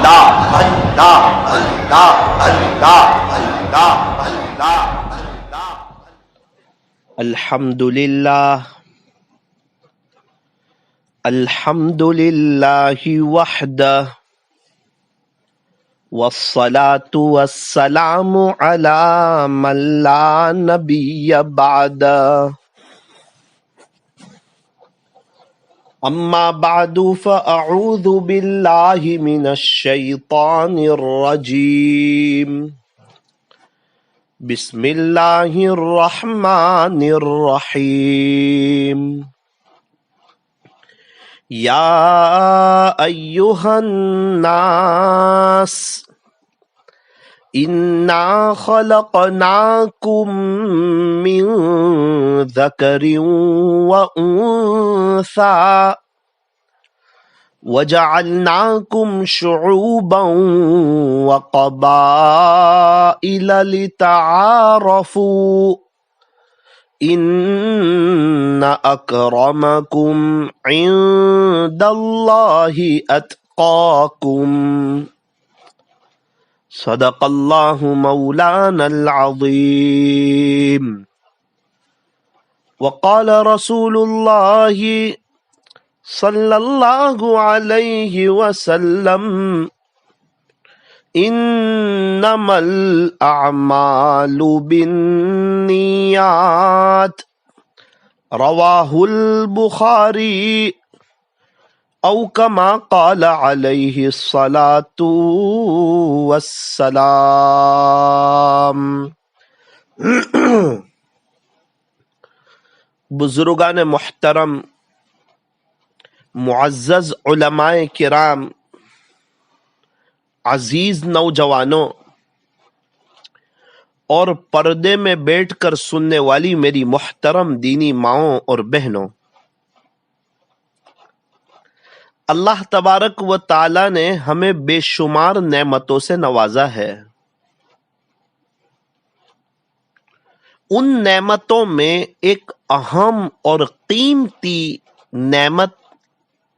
اللہ اللہ اللہ اللہ اللہ اللہ۔ الحمد للہ الحمد للہ وحدہ والصلاة والسلام علی من لا نبی بعدہ اما بعد فاعوذ باللہ من الشیطان الرجیم بسم اللہ الرحمن الرحیم یا ایہا الناس انا خلقناکم من ذکر وانثی وجعلناکم شعوبا وقبائل لتعارفوا ان اکرمکم عند اللہ اتقاکم صدق اللہ مولانا العظیم وقال رسول اللہ صلی اللہ علیہ وسلم انما الاعمال بالنیات رواہ البخاری او کما قال علیہ الصلاۃ والسلام۔ بزرگان محترم، معزز علماء کرام، عزیز نوجوانوں اور پردے میں بیٹھ کر سننے والی میری محترم دینی ماؤں اور بہنوں، اللہ تبارک و تعالی نے ہمیں بے شمار نعمتوں سے نوازا ہے۔ ان نعمتوں میں ایک اہم اور قیمتی نعمت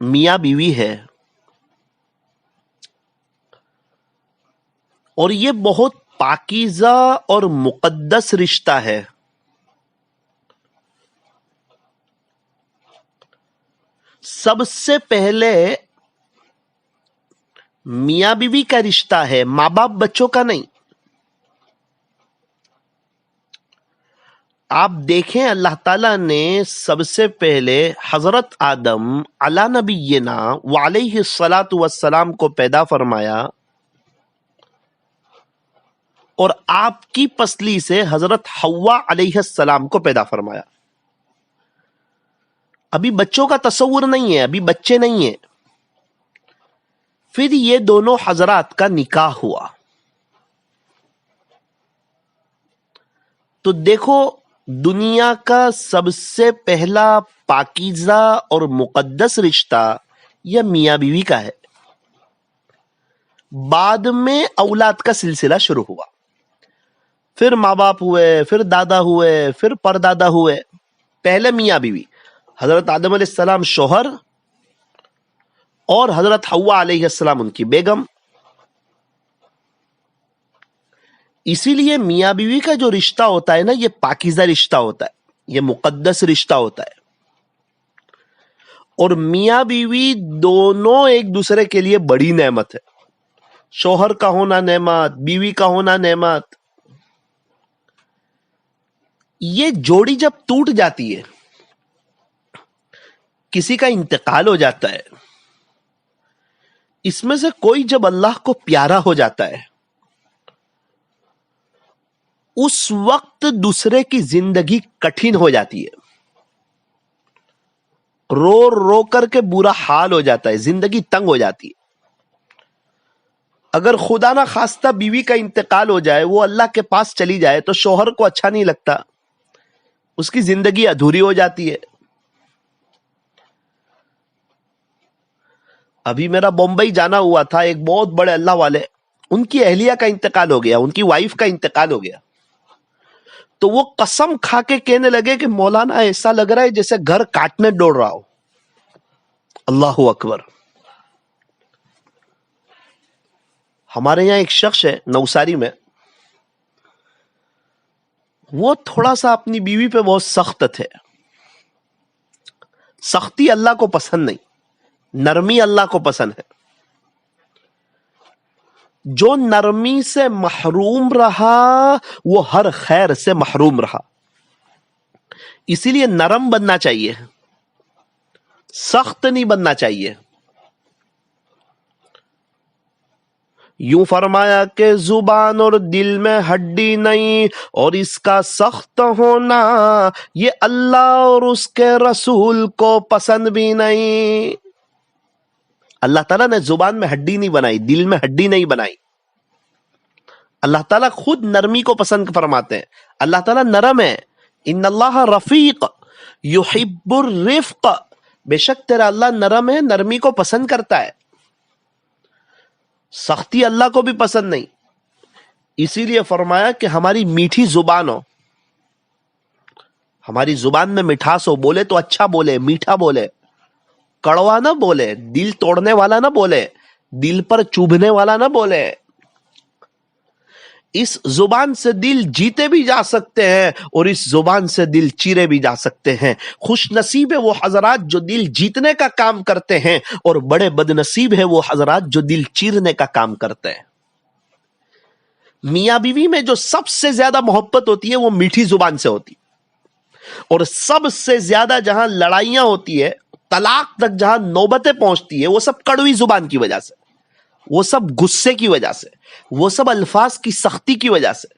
میاں بیوی ہے، اور یہ بہت پاکیزہ اور مقدس رشتہ ہے۔ سب سے پہلے میاں بیوی کا رشتہ ہے، ماں باپ بچوں کا نہیں۔ آپ دیکھیں اللہ تعالیٰ نے سب سے پہلے حضرت آدم علی نبینا وعلیہ الصلاۃ والسلام کو پیدا فرمایا، اور آپ کی پسلی سے حضرت حوا علیہ السلام کو پیدا فرمایا۔ ابھی بچوں کا تصور نہیں ہے، ابھی بچے نہیں ہیں۔ پھر یہ دونوں حضرات کا نکاح ہوا۔ تو دیکھو، دنیا کا سب سے پہلا پاکیزہ اور مقدس رشتہ یہ میاں بیوی کا ہے۔ بعد میں اولاد کا سلسلہ شروع ہوا، پھر ماں باپ ہوئے، پھر دادا ہوئے، پھر پردادا ہوئے۔ پہلے میاں بیوی، حضرت آدم علیہ السلام شوہر اور حضرت حوا علیہ السلام ان کی بیگم۔ اسی لیے میاں بیوی کا جو رشتہ ہوتا ہے نا، یہ پاکیزہ رشتہ ہوتا ہے، یہ مقدس رشتہ ہوتا ہے۔ اور میاں بیوی دونوں ایک دوسرے کے لیے بڑی نعمت ہے۔ شوہر کا ہونا نعمت، بیوی کا ہونا نعمت۔ یہ جوڑی جب ٹوٹ جاتی ہے، کسی کا انتقال ہو جاتا ہے، اس میں سے کوئی جب اللہ کو پیارا ہو جاتا ہے، اس وقت دوسرے کی زندگی کٹھن ہو جاتی ہے، رو رو کر کے برا حال ہو جاتا ہے، زندگی تنگ ہو جاتی ہے۔ اگر خدا نہ خواستہ بیوی کا انتقال ہو جائے، وہ اللہ کے پاس چلی جائے، تو شوہر کو اچھا نہیں لگتا، اس کی زندگی ادھوری ہو جاتی ہے۔ ابھی میرا بمبئی جانا ہوا تھا، ایک بہت بڑے اللہ والے، ان کی اہلیہ کا انتقال ہو گیا، ان کی وائف کا انتقال ہو گیا۔ تو وہ قسم کھا کے کہنے لگے کہ مولانا ایسا لگ رہا ہے جیسے گھر کاٹنے دوڑ رہا ہو۔ اللہ اکبر۔ ہمارے یہاں ایک شخص ہے نوساری میں، وہ تھوڑا سا اپنی بیوی پہ بہت سخت تھے. سختی اللہ کو پسند نہیں، نرمی اللہ کو پسند ہے. جو نرمی سے محروم رہا وہ ہر خیر سے محروم رہا. اسی لیے نرم بننا چاہیے، سخت نہیں بننا چاہیے. یوں فرمایا کہ زبان اور دل میں ہڈی نہیں، اور اس کا سخت ہونا یہ اللہ اور اس کے رسول کو پسند بھی نہیں. اللہ تعالیٰ نے زبان میں ہڈی نہیں بنائی، دل میں ہڈی نہیں بنائی. اللہ تعالیٰ خود نرمی کو پسند فرماتے ہیں. اللہ تعالیٰ نرم ہے. ان اللہ رفیق یحب الرفق، بے شک تیرا اللہ نرم ہے، نرمی کو پسند کرتا ہے. سختی اللہ کو بھی پسند نہیں. اسی لیے فرمایا کہ ہماری میٹھی زبان ہو، ہماری زبان میں مٹھاس ہو. بولے تو اچھا بولے، میٹھا بولے، کڑوا نہ بولے، دل توڑنے والا نہ بولے، دل پر چوبھنے والا نہ بولے. اس زبان سے دل جیتے بھی جا سکتے ہیں اور اس زبان سے دل چیرے بھی جا سکتے ہیں. خوش نصیب ہے وہ حضرات جو دل جیتنے کا کام کرتے ہیں، اور بڑے بد نصیب ہے وہ حضرات جو دل چیرنے کا کام کرتے ہیں. میاں بیوی میں جو سب سے زیادہ محبت ہوتی ہے وہ میٹھی زبان سے ہوتی ہے، اور سب سے زیادہ جہاں لڑائیاں ہوتی ہے، طلاق تک جہاں نوبتیں پہنچتی ہے، وہ سب کڑوی زبان کی وجہ سے، وہ سب غصے کی وجہ سے، وہ سب الفاظ کی سختی کی وجہ سے،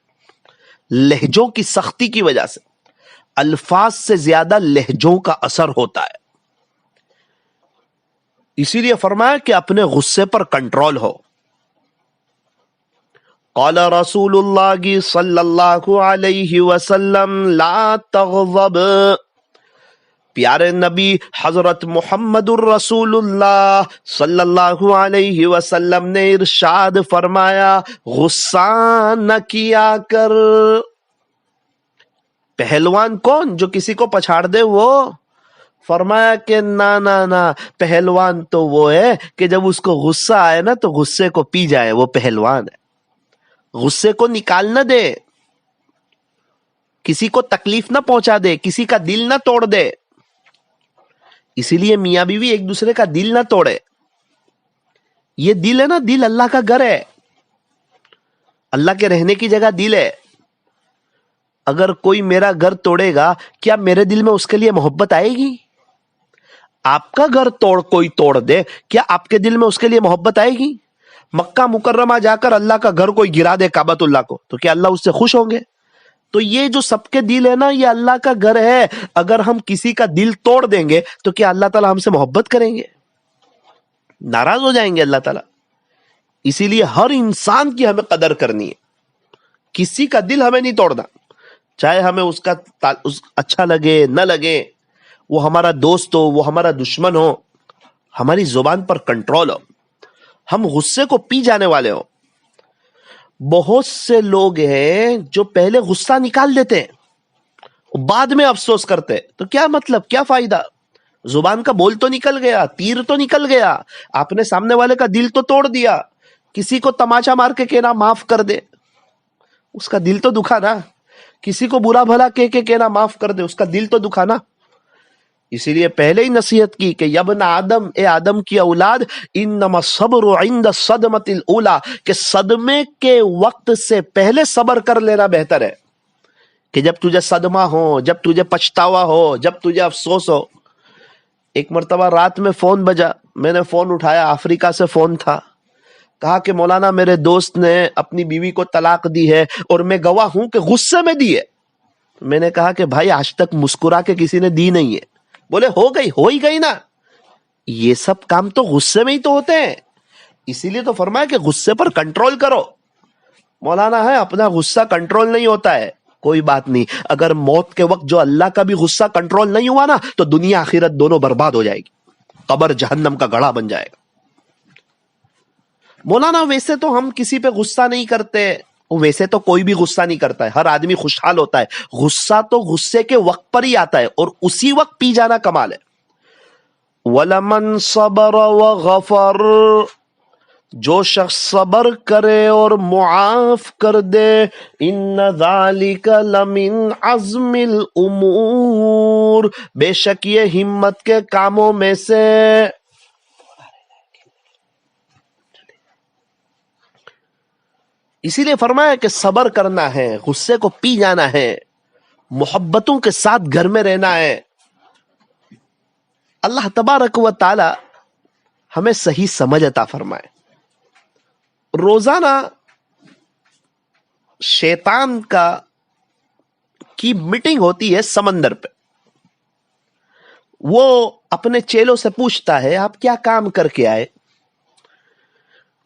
لہجوں کی سختی کی وجہ سے. الفاظ سے زیادہ لہجوں کا اثر ہوتا ہے. اسی لیے فرمایا کہ اپنے غصے پر کنٹرول ہو. قال رسول اللہ صلی اللہ علیہ وسلم لا تغضب. پیارے نبی حضرت محمد الرسول اللہ صلی اللہ علیہ وسلم نے ارشاد فرمایا غصہ نہ کیا کر. پہلوان کون؟ جو کسی کو پچھاڑ دے وہ؟ فرمایا کہ نہ، پہلوان تو وہ ہے کہ جب اس کو غصہ آئے نا تو غصے کو پی جائے، وہ پہلوان ہے. غصے کو نکال نہ دے، کسی کو تکلیف نہ پہنچا دے، کسی کا دل نہ توڑ دے. اسی لیے میاں بیوی ایک دوسرے کا دل نہ توڑے. یہ دل ہے نا، دل اللہ کا گھر ہے، اللہ کے رہنے کی جگہ دل ہے. اگر کوئی میرا گھر توڑے گا، کیا میرے دل میں اس کے لیے محبت آئے گی؟ آپ کا گھر کوئی توڑ دے، کیا آپ کے دل میں اس کے لیے محبت آئے گی؟ مکہ مکرمہ جا کر اللہ کا گھر کوئی گرا دے، کعبۃ اللہ کو، تو کیا اللہ اس سے خوش ہوں گے؟ تو یہ جو سب کے دل ہے نا، یہ اللہ کا گھر ہے. اگر ہم کسی کا دل توڑ دیں گے تو کیا اللہ تعالیٰ ہم سے محبت کریں گے؟ ناراض ہو جائیں گے اللہ تعالیٰ. اسی لیے ہر انسان کی ہمیں قدر کرنی ہے. کسی کا دل ہمیں نہیں توڑنا، چاہے ہمیں اس کا اچھا لگے نہ لگے، وہ ہمارا دوست ہو، وہ ہمارا دشمن ہو. ہماری زبان پر کنٹرول ہو، ہم غصے کو پی جانے والے ہو. بہت سے لوگ ہیں جو پہلے غصہ نکال دیتے ہیں، بعد میں افسوس کرتے. تو کیا مطلب، کیا فائدہ؟ زبان کا بول تو نکل گیا، تیر تو نکل گیا، آپ نے سامنے والے کا دل تو توڑ دیا. کسی کو تماچا مار کے کہنا معاف کر دے، اس کا دل تو دکھا نا. کسی کو برا بھلا کہنا معاف کر دے، اس کا دل تو دکھا نا. اسی لیے پہلے ہی نصیحت کی کہ یبن آدم، اے آدم کی اولاد، انما الصبر عند الصدمۃ الاولی، کہ صدمے کے وقت سے پہلے صبر کر لینا بہتر ہے. کہ جب تجھے صدمہ ہو، جب تجھے پچھتاوا ہو، جب تجھے افسوس ہو. ایک مرتبہ رات میں فون بجا، میں نے فون اٹھایا، افریقہ سے فون تھا. کہا کہ مولانا میرے دوست نے اپنی بیوی کو طلاق دی ہے اور میں گواہ ہوں کہ غصے میں دی ہے. میں نے کہا کہ بھائی آج تک مسکرا کے کسی نے دی نہیں ہے. بولے ہو ہی گئی نا. یہ سب کام تو غصے میں ہی تو ہوتے ہیں. اسی لیے تو فرمایا کہ غصے پر کنٹرول کرو. مولانا ہے اپنا غصہ کنٹرول نہیں ہوتا ہے، کوئی بات نہیں. اگر موت کے وقت جو اللہ کا بھی غصہ کنٹرول نہیں ہوا نا تو دنیا آخرت دونوں برباد ہو جائے گی، قبر جہنم کا گڑھا بن جائے گا. مولانا ویسے تو ہم کسی پہ غصہ نہیں کرتے، ویسے تو کوئی بھی غصہ نہیں کرتا ہے، ہر آدمی خوشحال ہوتا ہے. غصہ تو غصے کے وقت پر ہی آتا ہے اور اسی وقت پی جانا کمال ہے. وَلَمَنْ صَبَرَ وَغَفَرَ، جو شخص صبر کرے اور معاف کر دے، ان ذالک لمن عزم الامور، بے شک یہ ہمت کے کاموں میں سے۔ اسی لیے فرمایا کہ صبر کرنا ہے، غصے کو پی جانا ہے، محبتوں کے ساتھ گھر میں رہنا ہے۔ اللہ تبارک و تعالی ہمیں صحیح سمجھ عطا فرمائے۔ روزانہ شیطان کی میٹنگ ہوتی ہے سمندر پہ۔ وہ اپنے چیلوں سے پوچھتا ہے آپ کیا کام کر کے آئے؟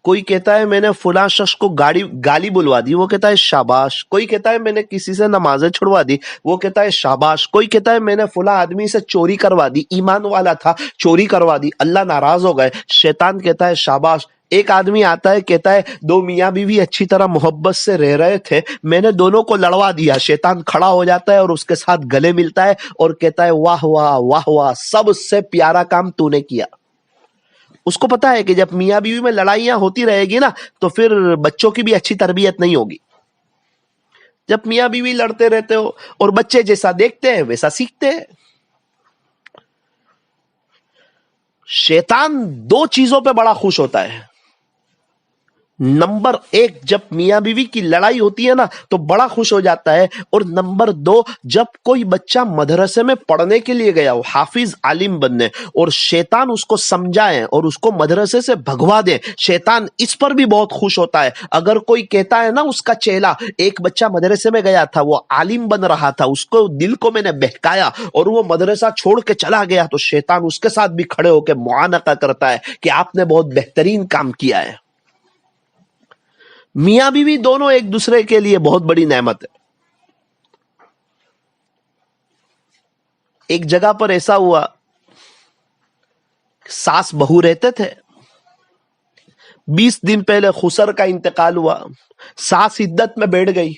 کوئی کہتا ہے میں نے فلاں شخص کو گالی بلوا دی، وہ کہتا ہے شاباش۔ کوئی کہتا ہے میں نے کسی سے نمازیں چھڑوا دی، وہ کہتا ہے شاباش۔ کوئی کہتا ہے میں نے فلاں آدمی سے چوری کروا دی، ایمان والا تھا چوری کروا دی، اللہ ناراض ہو گئے، شیطان کہتا ہے شاباش۔ ایک آدمی آتا ہے کہتا ہے دو میاں بیوی اچھی طرح محبت سے رہ رہے تھے، میں نے دونوں کو لڑوا دیا۔ شیطان کھڑا ہو جاتا ہے اور اس کے ساتھ گلے ملتا ہے اور کہتا ہے واہ واہ واہ واہ، سب سے پیارا کام تو نے کیا۔ اس کو پتا ہے کہ جب میاں بیوی میں لڑائیاں ہوتی رہے گی نا تو پھر بچوں کی بھی اچھی تربیت نہیں ہوگی۔ جب میاں بیوی لڑتے رہتے ہو اور بچے جیسا دیکھتے ہیں ویسا سیکھتے ہیں۔ شیطان دو چیزوں پہ بڑا خوش ہوتا ہے۔ نمبر ایک، جب میاں بیوی کی لڑائی ہوتی ہے نا تو بڑا خوش ہو جاتا ہے، اور نمبر دو، جب کوئی بچہ مدرسے میں پڑھنے کے لیے گیا ہو، حافظ عالم بننے، اور شیطان اس کو سمجھائے اور اس کو مدرسے سے بھگوا دے، شیطان اس پر بھی بہت خوش ہوتا ہے۔ اگر کوئی کہتا ہے نا اس کا چیلا، ایک بچہ مدرسے میں گیا تھا، وہ عالم بن رہا تھا، اس کو دل کو میں نے بہکایا اور وہ مدرسہ چھوڑ کے چلا گیا، تو شیطان اس کے ساتھ بھی کھڑے ہو کے معانقہ کرتا ہے کہ آپ نے بہت بہترین کام کیا ہے۔ میاں بیوی دونوں ایک دوسرے کے لیے بہت بڑی نعمت ہے۔ ایک جگہ پر ایسا ہوا، ساس بہو رہتے تھے، 20 دن پہلے خسر کا انتقال ہوا، ساس عدت میں بیٹھ گئی،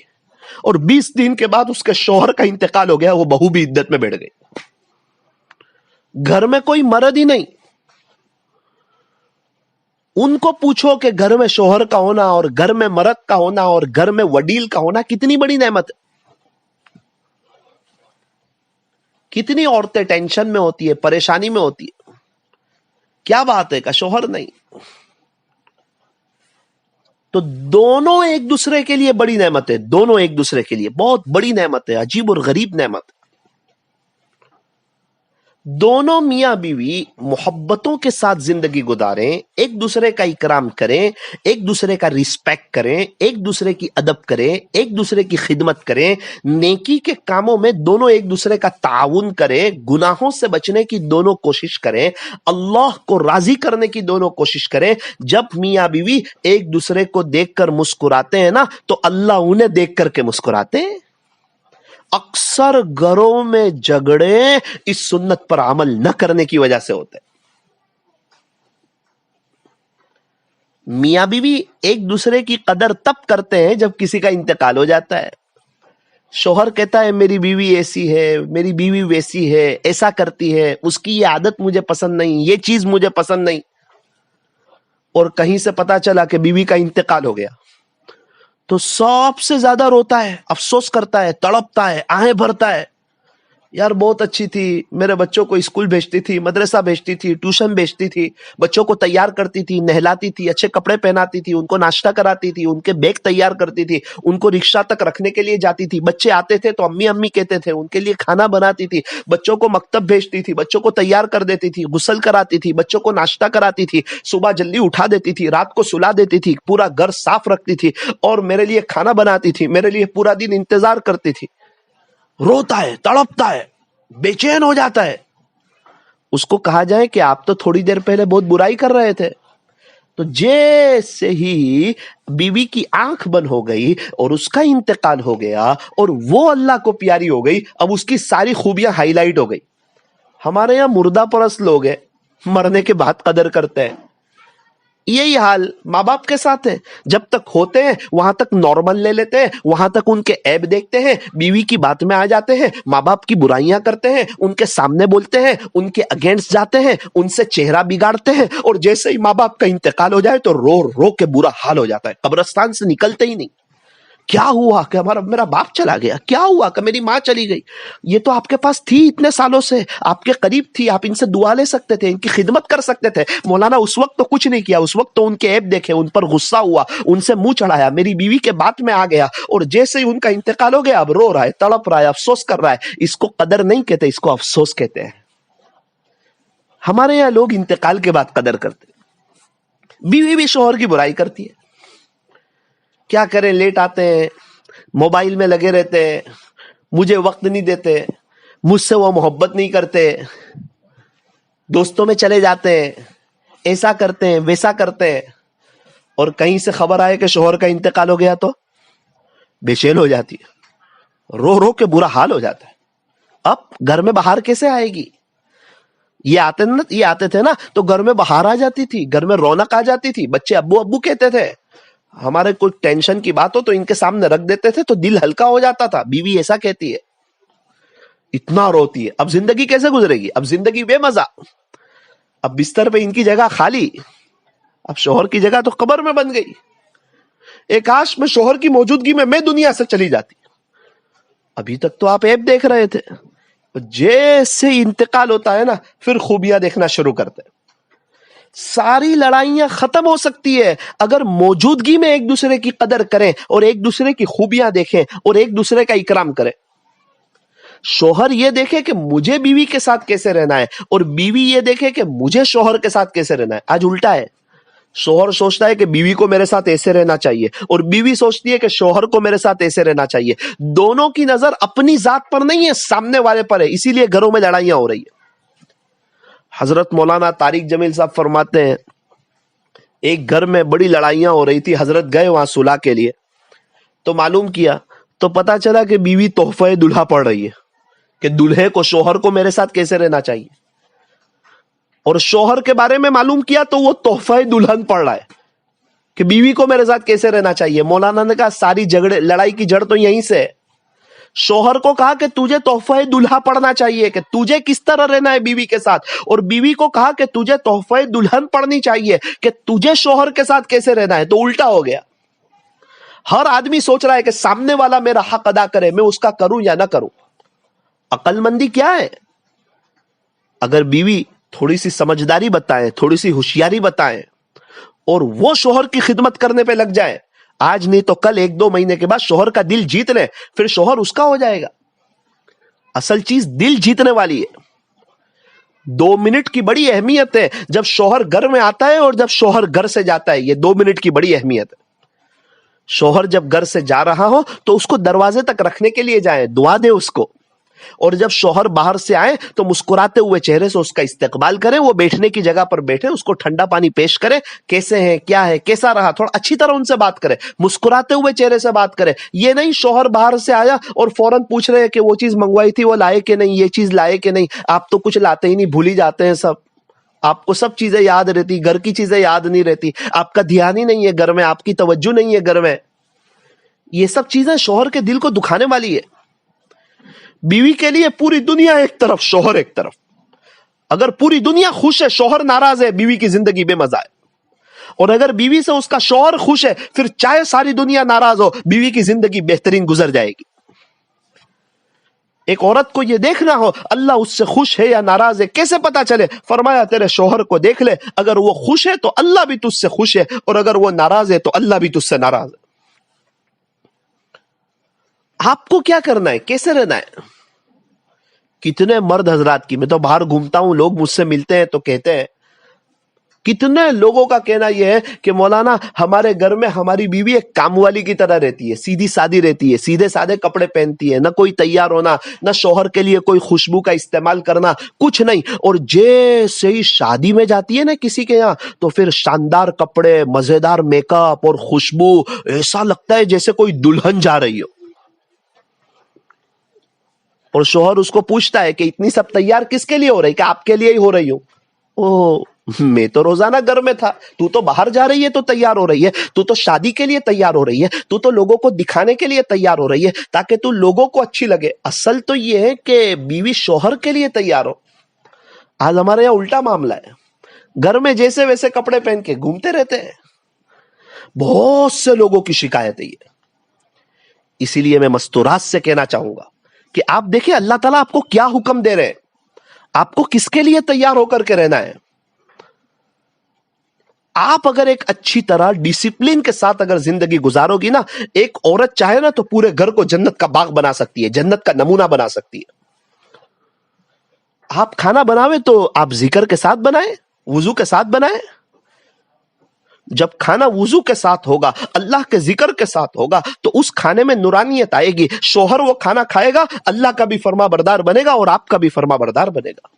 اور 20 دن کے بعد اس کے شوہر کا انتقال ہو گیا، وہ بہو بھی عدت میں بیٹھ گئی۔ گھر میں کوئی مرد ہی نہیں۔ ان کو پوچھو کہ گھر میں شوہر کا ہونا اور گھر میں مرد کا ہونا اور گھر میں وڈیل کا ہونا کتنی بڑی نعمت ہے۔ کتنی عورتیں ٹینشن میں ہوتی ہے، پریشانی میں ہوتی ہے، کیا بات ہے کہ شوہر نہیں۔ تو دونوں ایک دوسرے کے لیے بڑی نعمت ہے، دونوں ایک دوسرے کے لیے بہت بڑی نعمت ہے، عجیب اور غریب نعمت۔ دونوں میاں بیوی محبتوں کے ساتھ زندگی گزاریں، ایک دوسرے کا اکرام کریں، ایک دوسرے کا ریسپیکٹ کریں، ایک دوسرے کی ادب کریں، ایک دوسرے کی خدمت کریں، نیکی کے کاموں میں دونوں ایک دوسرے کا تعاون کریں، گناہوں سے بچنے کی دونوں کوشش کریں، اللہ کو راضی کرنے کی دونوں کوشش کریں۔ جب میاں بیوی ایک دوسرے کو دیکھ کر مسکراتے ہیں نا تو اللہ انہیں دیکھ کر کے مسکراتے ہیں۔ اکثر گھروں میں جھگڑے اس سنت پر عمل نہ کرنے کی وجہ سے ہوتے ہیں۔ میاں بیوی ایک دوسرے کی قدر تب کرتے ہیں جب کسی کا انتقال ہو جاتا ہے۔ شوہر کہتا ہے میری بیوی ایسی ہے، میری بیوی ویسی ہے، ایسا کرتی ہے، اس کی یہ عادت مجھے پسند نہیں، یہ چیز مجھے پسند نہیں، اور کہیں سے پتا چلا کہ بیوی کا انتقال ہو گیا تو سب سے زیادہ روتا ہے، افسوس کرتا ہے، تڑپتا ہے، آہیں بھرتا ہے، یار بہت اچھی تھی، میرے بچوں کو اسکول بھیجتی تھی، مدرسہ بھیجتی تھی، ٹیوشن بھیجتی تھی، بچوں کو تیار کرتی تھی، نہلاتی تھی، اچھے کپڑے پہناتی تھی، ان کو ناشتہ کراتی تھی، ان کے بیگ تیار کرتی تھی، ان کو رکشہ تک رکھنے کے لیے جاتی تھی، بچے آتے تھے تو امی امی کہتے تھے، ان کے لیے کھانا بناتی تھی، بچوں کو مکتب بھیجتی تھی، بچوں کو تیار کر دیتی تھی، غسل کراتی تھی، بچوں کو ناشتہ کراتی تھی، صبح جلدی اٹھا دیتی تھی، رات کو سلا دیتی تھی، پورا گھر صاف رکھتی تھی، اور میرے لیے کھانا بناتی تھی، میرے لیے پورا دن انتظار کرتی تھی۔ روتا ہے، تڑپتا ہے، بے چین ہو جاتا ہے۔ اس کو کہا جائے کہ آپ تو تھوڑی دیر پہلے بہت برائی کر رہے تھے، تو جیسے ہی بیوی کی آنکھ بند ہو گئی اور اس کا انتقال ہو گیا اور وہ اللہ کو پیاری ہو گئی، اب اس کی ساری خوبیاں ہائی لائٹ ہو گئی۔ ہمارے یہاں مردہ پرست لوگ ہیں، مرنے کے بعد قدر کرتے ہیں۔ یہی حال ماں باپ کے ساتھ ہے. جب تک ہوتے ہیں وہاں تک نارمل لے لیتے ہیں, وہاں تک ان کے عیب دیکھتے ہیں, بیوی کی بات میں آ جاتے ہیں, ماں باپ کی برائیاں کرتے ہیں, ان کے سامنے بولتے ہیں, ان کے اگینسٹ جاتے ہیں, ان سے چہرہ بگاڑتے ہیں, اور جیسے ہی ماں باپ کا انتقال ہو جائے تو رو رو کے برا حال ہو جاتا ہے, قبرستان سے نکلتے ہی نہیں. کیا ہوا کہ میرا باپ چلا گیا, کیا ہوا کہ میری ماں چلی گئی, یہ تو آپ کے پاس تھی اتنے سالوں سے, آپ کے قریب تھی, آپ ان سے دعا لے سکتے تھے, ان کی خدمت کر سکتے تھے. مولانا اس وقت تو کچھ نہیں کیا, اس وقت تو ان کے عیب دیکھے, ان پر غصہ ہوا, ان سے منہ چڑھایا, میری بیوی کے بات میں آ گیا, اور جیسے ہی ان کا انتقال ہو گیا اب رو رہا ہے, تڑپ رہا ہے, افسوس کر رہا ہے. اس کو قدر نہیں کہتے, اس کو افسوس کہتے ہیں. ہمارے یہاں لوگ انتقال کے بعد قدر کرتے. بیوی بھی شوہر کی برائی کرتی ہے, کیا کریں, لیٹ آتے ہیں, موبائل میں لگے رہتے ہیں, مجھے وقت نہیں دیتے, مجھ سے وہ محبت نہیں کرتے, دوستوں میں چلے جاتے ہیں, ایسا کرتے ہیں ویسا کرتے ہیں. اور کہیں سے خبر آئے کہ شوہر کا انتقال ہو گیا تو بے چین ہو جاتی ہے, رو رو کے برا حال ہو جاتا ہے. اب گھر میں باہر کیسے آئے گی؟ یہ آتے تھے نا تو گھر میں باہر آ جاتی تھی, گھر میں رونق آ جاتی تھی, بچے ابو ابو کہتے تھے, ہمارے کوئی ٹینشن کی بات ہو تو ان کے سامنے رکھ دیتے تھے تو دل ہلکا ہو جاتا تھا. بیوی ایسا کہتی ہے, اتنا روتی ہے. اب زندگی کیسے گزرے گی؟ اب زندگی بے مزہ, اب بستر پہ ان کی جگہ خالی, اب شوہر کی جگہ تو قبر میں بن گئی. ایک کاش میں شوہر کی موجودگی میں دنیا سے چلی جاتی. ابھی تک تو آپ عیب دیکھ رہے تھے, جیسے انتقال ہوتا ہے نا پھر خوبیاں دیکھنا شروع کرتے ہیں. ساری لڑائیاں ختم ہو سکتی ہے اگر موجودگی میں ایک دوسرے کی قدر کریں اور ایک دوسرے کی خوبیاں دیکھیں اور ایک دوسرے کا اکرام کریں. شوہر یہ دیکھے کہ مجھے بیوی کے ساتھ کیسے رہنا ہے, اور بیوی یہ دیکھے کہ مجھے شوہر کے ساتھ کیسے رہنا ہے. آج الٹا ہے, شوہر سوچتا ہے کہ بیوی کو میرے ساتھ ایسے رہنا چاہیے, اور بیوی سوچتی ہے کہ شوہر کو میرے ساتھ ایسے رہنا چاہیے. دونوں کی نظر اپنی ذات پر نہیں ہے, سامنے والے پر ہے, اسی لیے گھروں میں لڑائیاں ہو رہی ہیں. حضرت مولانا طارق جمیل صاحب فرماتے ہیں, ایک گھر میں بڑی لڑائیاں ہو رہی تھی, حضرت گئے وہاں صلح کے لیے, تو معلوم کیا تو پتا چلا کہ بیوی تحفہ دلہا پڑھ رہی ہے کہ دلہے کو, شوہر کو میرے ساتھ کیسے رہنا چاہیے, اور شوہر کے بارے میں معلوم کیا تو وہ تحفہ دلہن پڑھ رہا ہے کہ بیوی کو میرے ساتھ کیسے رہنا چاہیے. مولانا نے کہا ساری لڑائی کی جڑ تو یہیں سے ہے. شوہر کو کہا کہ تجھے تحفہ دلہا پڑھنا چاہیے کہ تجھے کس طرح رہنا ہے بیوی کے ساتھ, اور بیوی کو کہا کہ تجھے تحفہ دلہن پڑھنی چاہیے کہ تجھے شوہر کے ساتھ کیسے رہنا ہے. تو الٹا ہو گیا. ہر آدمی سوچ رہا ہے کہ سامنے والا میرا حق ادا کرے, میں اس کا کروں یا نہ کروں. عقل مندی کیا ہے؟ اگر بیوی تھوڑی سی سمجھداری بتائیں, تھوڑی سی ہوشیاری بتائیں, اور وہ شوہر کی خدمت کرنے پہ لگ جائے, آج نہیں تو کل, 1-2 مہینے کے بعد شوہر کا دل جیت لے, پھر شوہر اس کا ہو جائے گا. اصل چیز دل جیتنے والی ہے. 2 منٹ کی بڑی اہمیت ہے جب شوہر گھر میں آتا ہے اور جب شوہر گھر سے جاتا ہے. یہ 2 منٹ کی بڑی اہمیت ہے. شوہر جب گھر سے جا رہا ہو تو اس کو دروازے تک رکھنے کے لیے جائیں, دعا دے اس کو, اور جب شوہر باہر سے آئے تو مسکراتے ہوئے چہرے سے اس کا استقبال کریں, وہ بیٹھنے کی جگہ پر بیٹھے, اس کو ٹھنڈا پانی پیش کرے, کیسے ہیں, کیا ہے, کیسا رہا, تھوڑا اچھی طرح ان سے بات کرے, مسکراتے ہوئے چہرے سے بات کرے. یہ نہیں شوہر باہر سے آیا اور فوراً پوچھ رہے ہیں کہ وہ چیز منگوائی تھی وہ لائے کہ نہیں, یہ چیز لائے کہ نہیں. آپ تو کچھ لاتے ہی نہیں, بھول ہی جاتے ہیں سب, آپ کو سب چیزیں یاد رہتی, گھر کی چیزیں یاد نہیں رہتی, آپ کا دھیان ہی نہیں ہے گھر میں, آپ کی توجہ نہیں ہے گھر میں. یہ سب چیزیں شوہر کے دل کو دکھانے والی ہے. بیوی کے لیے پوری دنیا ایک طرف, شوہر ایک طرف. اگر پوری دنیا خوش ہے, شوہر ناراض ہے, بیوی کی زندگی بے مزہ ہے. اور اگر بیوی سے اس کا شوہر خوش ہے, پھر چاہے ساری دنیا ناراض ہو, بیوی کی زندگی بہترین گزر جائے گی. ایک عورت کو یہ دیکھنا ہو اللہ اس سے خوش ہے یا ناراض ہے, کیسے پتا چلے؟ فرمایا تیرے شوہر کو دیکھ لے, اگر وہ خوش ہے تو اللہ بھی تجھ سے خوش ہے, اور اگر وہ ناراض ہے تو اللہ بھی تجھ سے ناراض ہے. آپ کو کیا کرنا ہے, کیسے رہنا ہے؟ کتنے مرد حضرات کی, میں تو باہر گھومتا ہوں, لوگ مجھ سے ملتے ہیں تو کہتے ہیں, کتنے لوگوں کا کہنا یہ ہے کہ مولانا ہمارے گھر میں ہماری بیوی ایک کام والی کی طرح رہتی ہے, سیدھی سادی رہتی ہے, سیدھے سادے کپڑے پہنتی ہے, نہ کوئی تیار ہونا, نہ شوہر کے لیے کوئی خوشبو کا استعمال کرنا, کچھ نہیں. اور جیسے ہی شادی میں جاتی ہے نا کسی کے یہاں, تو پھر شاندار کپڑے, مزیدار میک اپ اور خوشبو, ایسا لگتا ہے جیسے کوئی دلہن جا رہی ہو. اور شوہر اس کو پوچھتا ہے کہ اتنی سب تیار کس کے لیے ہو رہی, کہ آپ کے لیے ہی ہو رہی ہوں. اوہ, میں تو روزانہ گھر میں تھا، تو تو باہر جا رہی ہے تو تیار ہو رہی ہے، تو تو شادی کے لیے تیار ہو رہی ہے، تو تو لوگوں کو دکھانے کے لیے تیار ہو رہی ہے تاکہ تو لوگوں کو اچھی لگے۔ اصل تو یہ ہے کہ بیوی شوہر کے لیے تیار ہو۔ آج ہمارے یہاں الٹا معاملہ ہے، گھر میں جیسے ویسے کپڑے پہن کے گھومتے رہتے ہیں۔ بہت سے لوگوں کی شکایت ہے یہ۔ اسی لیے میں مستورات سے کہنا چاہوں گا کہ آپ دیکھیں اللہ تعالیٰ آپ کو کیا حکم دے رہے ہیں، آپ کو کس کے لیے تیار ہو کر کے رہنا ہے۔ آپ اگر ایک اچھی طرح ڈسپلن کے ساتھ اگر زندگی گزارو گی نا، ایک عورت چاہے نا تو پورے گھر کو جنت کا باغ بنا سکتی ہے، جنت کا نمونہ بنا سکتی ہے۔ آپ کھانا بناوے تو آپ ذکر کے ساتھ بنائیں، وضو کے ساتھ بنائیں۔ جب کھانا وضو کے ساتھ ہوگا، اللہ کے ذکر کے ساتھ ہوگا، تو اس کھانے میں نورانیت آئے گی۔ شوہر وہ کھانا کھائے گا، اللہ کا بھی فرما بردار بنے گا اور آپ کا بھی فرما بردار بنے گا۔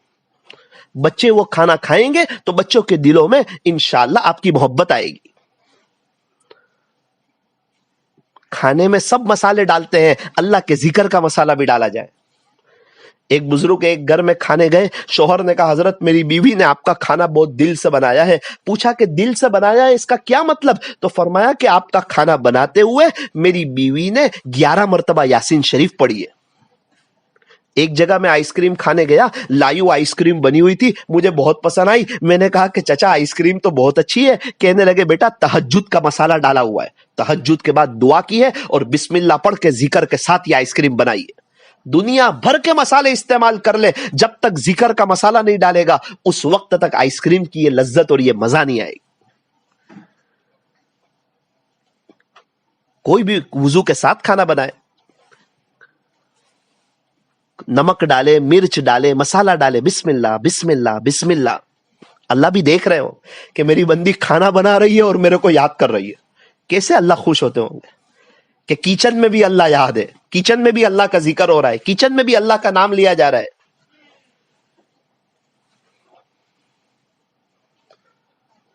بچے وہ کھانا کھائیں گے تو بچوں کے دلوں میں انشاءاللہ آپ کی محبت آئے گی۔ کھانے میں سب مسالے ڈالتے ہیں، اللہ کے ذکر کا مسالہ بھی ڈالا جائے۔ ایک بزرگ ایک گھر میں کھانے گئے، شوہر نے کہا حضرت میری بیوی نے آپ کا کھانا بہت دل سے بنایا ہے۔ پوچھا کہ دل سے بنایا ہے اس کا کیا مطلب؟ تو فرمایا کہ آپ کا کھانا بناتے ہوئے میری بیوی نے 11 مرتبہ یاسین شریف پڑھی ہے۔ ایک جگہ میں آئس کریم کھانے گیا، لائیو آئس کریم بنی ہوئی تھی، مجھے بہت پسند آئی۔ میں نے کہا کہ چچا آئس کریم تو بہت اچھی ہے۔ کہنے لگے بیٹا تہجد کا مسالہ ڈالا ہوا ہے، تہجد کے بعد دعا کی ہے اور بسم اللہ پڑھ کے ذکر کے ساتھ یہ آئس کریم بنائی ہے۔ دنیا بھر کے مسالے استعمال کر لے، جب تک ذکر کا مسالہ نہیں ڈالے گا اس وقت تک آئس کریم کی یہ لذت اور یہ مزہ نہیں آئے گی۔ کوئی بھی وضو کے ساتھ کھانا بنائے، نمک ڈالے، مرچ ڈالے، مسالہ ڈالے، بسم اللہ بسم اللہ بسم اللہ۔ اللہ بھی دیکھ رہے ہو کہ میری بندی کھانا بنا رہی ہے اور میرے کو یاد کر رہی ہے۔ کیسے اللہ خوش ہوتے ہوں گے کہ کچن میں بھی اللہ یاد ہے، کچن میں بھی اللہ کا ذکر ہو رہا ہے، کچن میں بھی اللہ کا نام لیا جا رہا ہے۔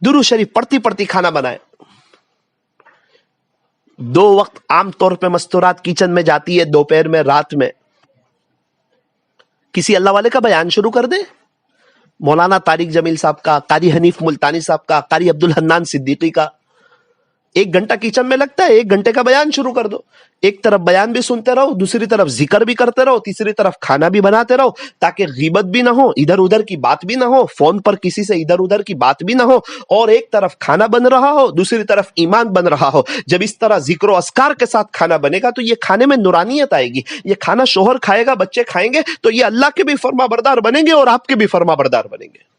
درود شریف پڑھتی پڑھتی کھانا بنائے۔ 2 وقت عام طور پہ مستورات کچن میں جاتی ہے، دوپہر میں، رات میں۔ کسی اللہ والے کا بیان شروع کر دے، مولانا طارق جمیل صاحب کا، قاری حنیف ملتانی صاحب کا، قاری عبدالحنان صدیقی کا۔ 1 گھنٹہ کچن میں لگتا ہے، 1 گھنٹے کا بیان شروع کر دو۔ ایک طرف بیان بھی سنتے رہو، دوسری طرف ذکر بھی کرتے رہو، تیسری طرف کھانا بھی بناتے رہو، تاکہ غیبت بھی نہ ہو، ادھر ادھر کی بات بھی نہ ہو، فون پر کسی سے ادھر ادھر کی بات بھی نہ ہو، اور ایک طرف کھانا بن رہا ہو، دوسری طرف ایمان بن رہا ہو۔ جب اس طرح ذکر و اذکار کے ساتھ کھانا بنے گا تو یہ کھانے میں نورانیت آئے گی۔ یہ کھانا شوہر کھائے گا، بچے کھائیں گے تو یہ اللہ کے بھی فرما بردار بنیں گے اور آپ کے بھی فرما بردار بنیں گے۔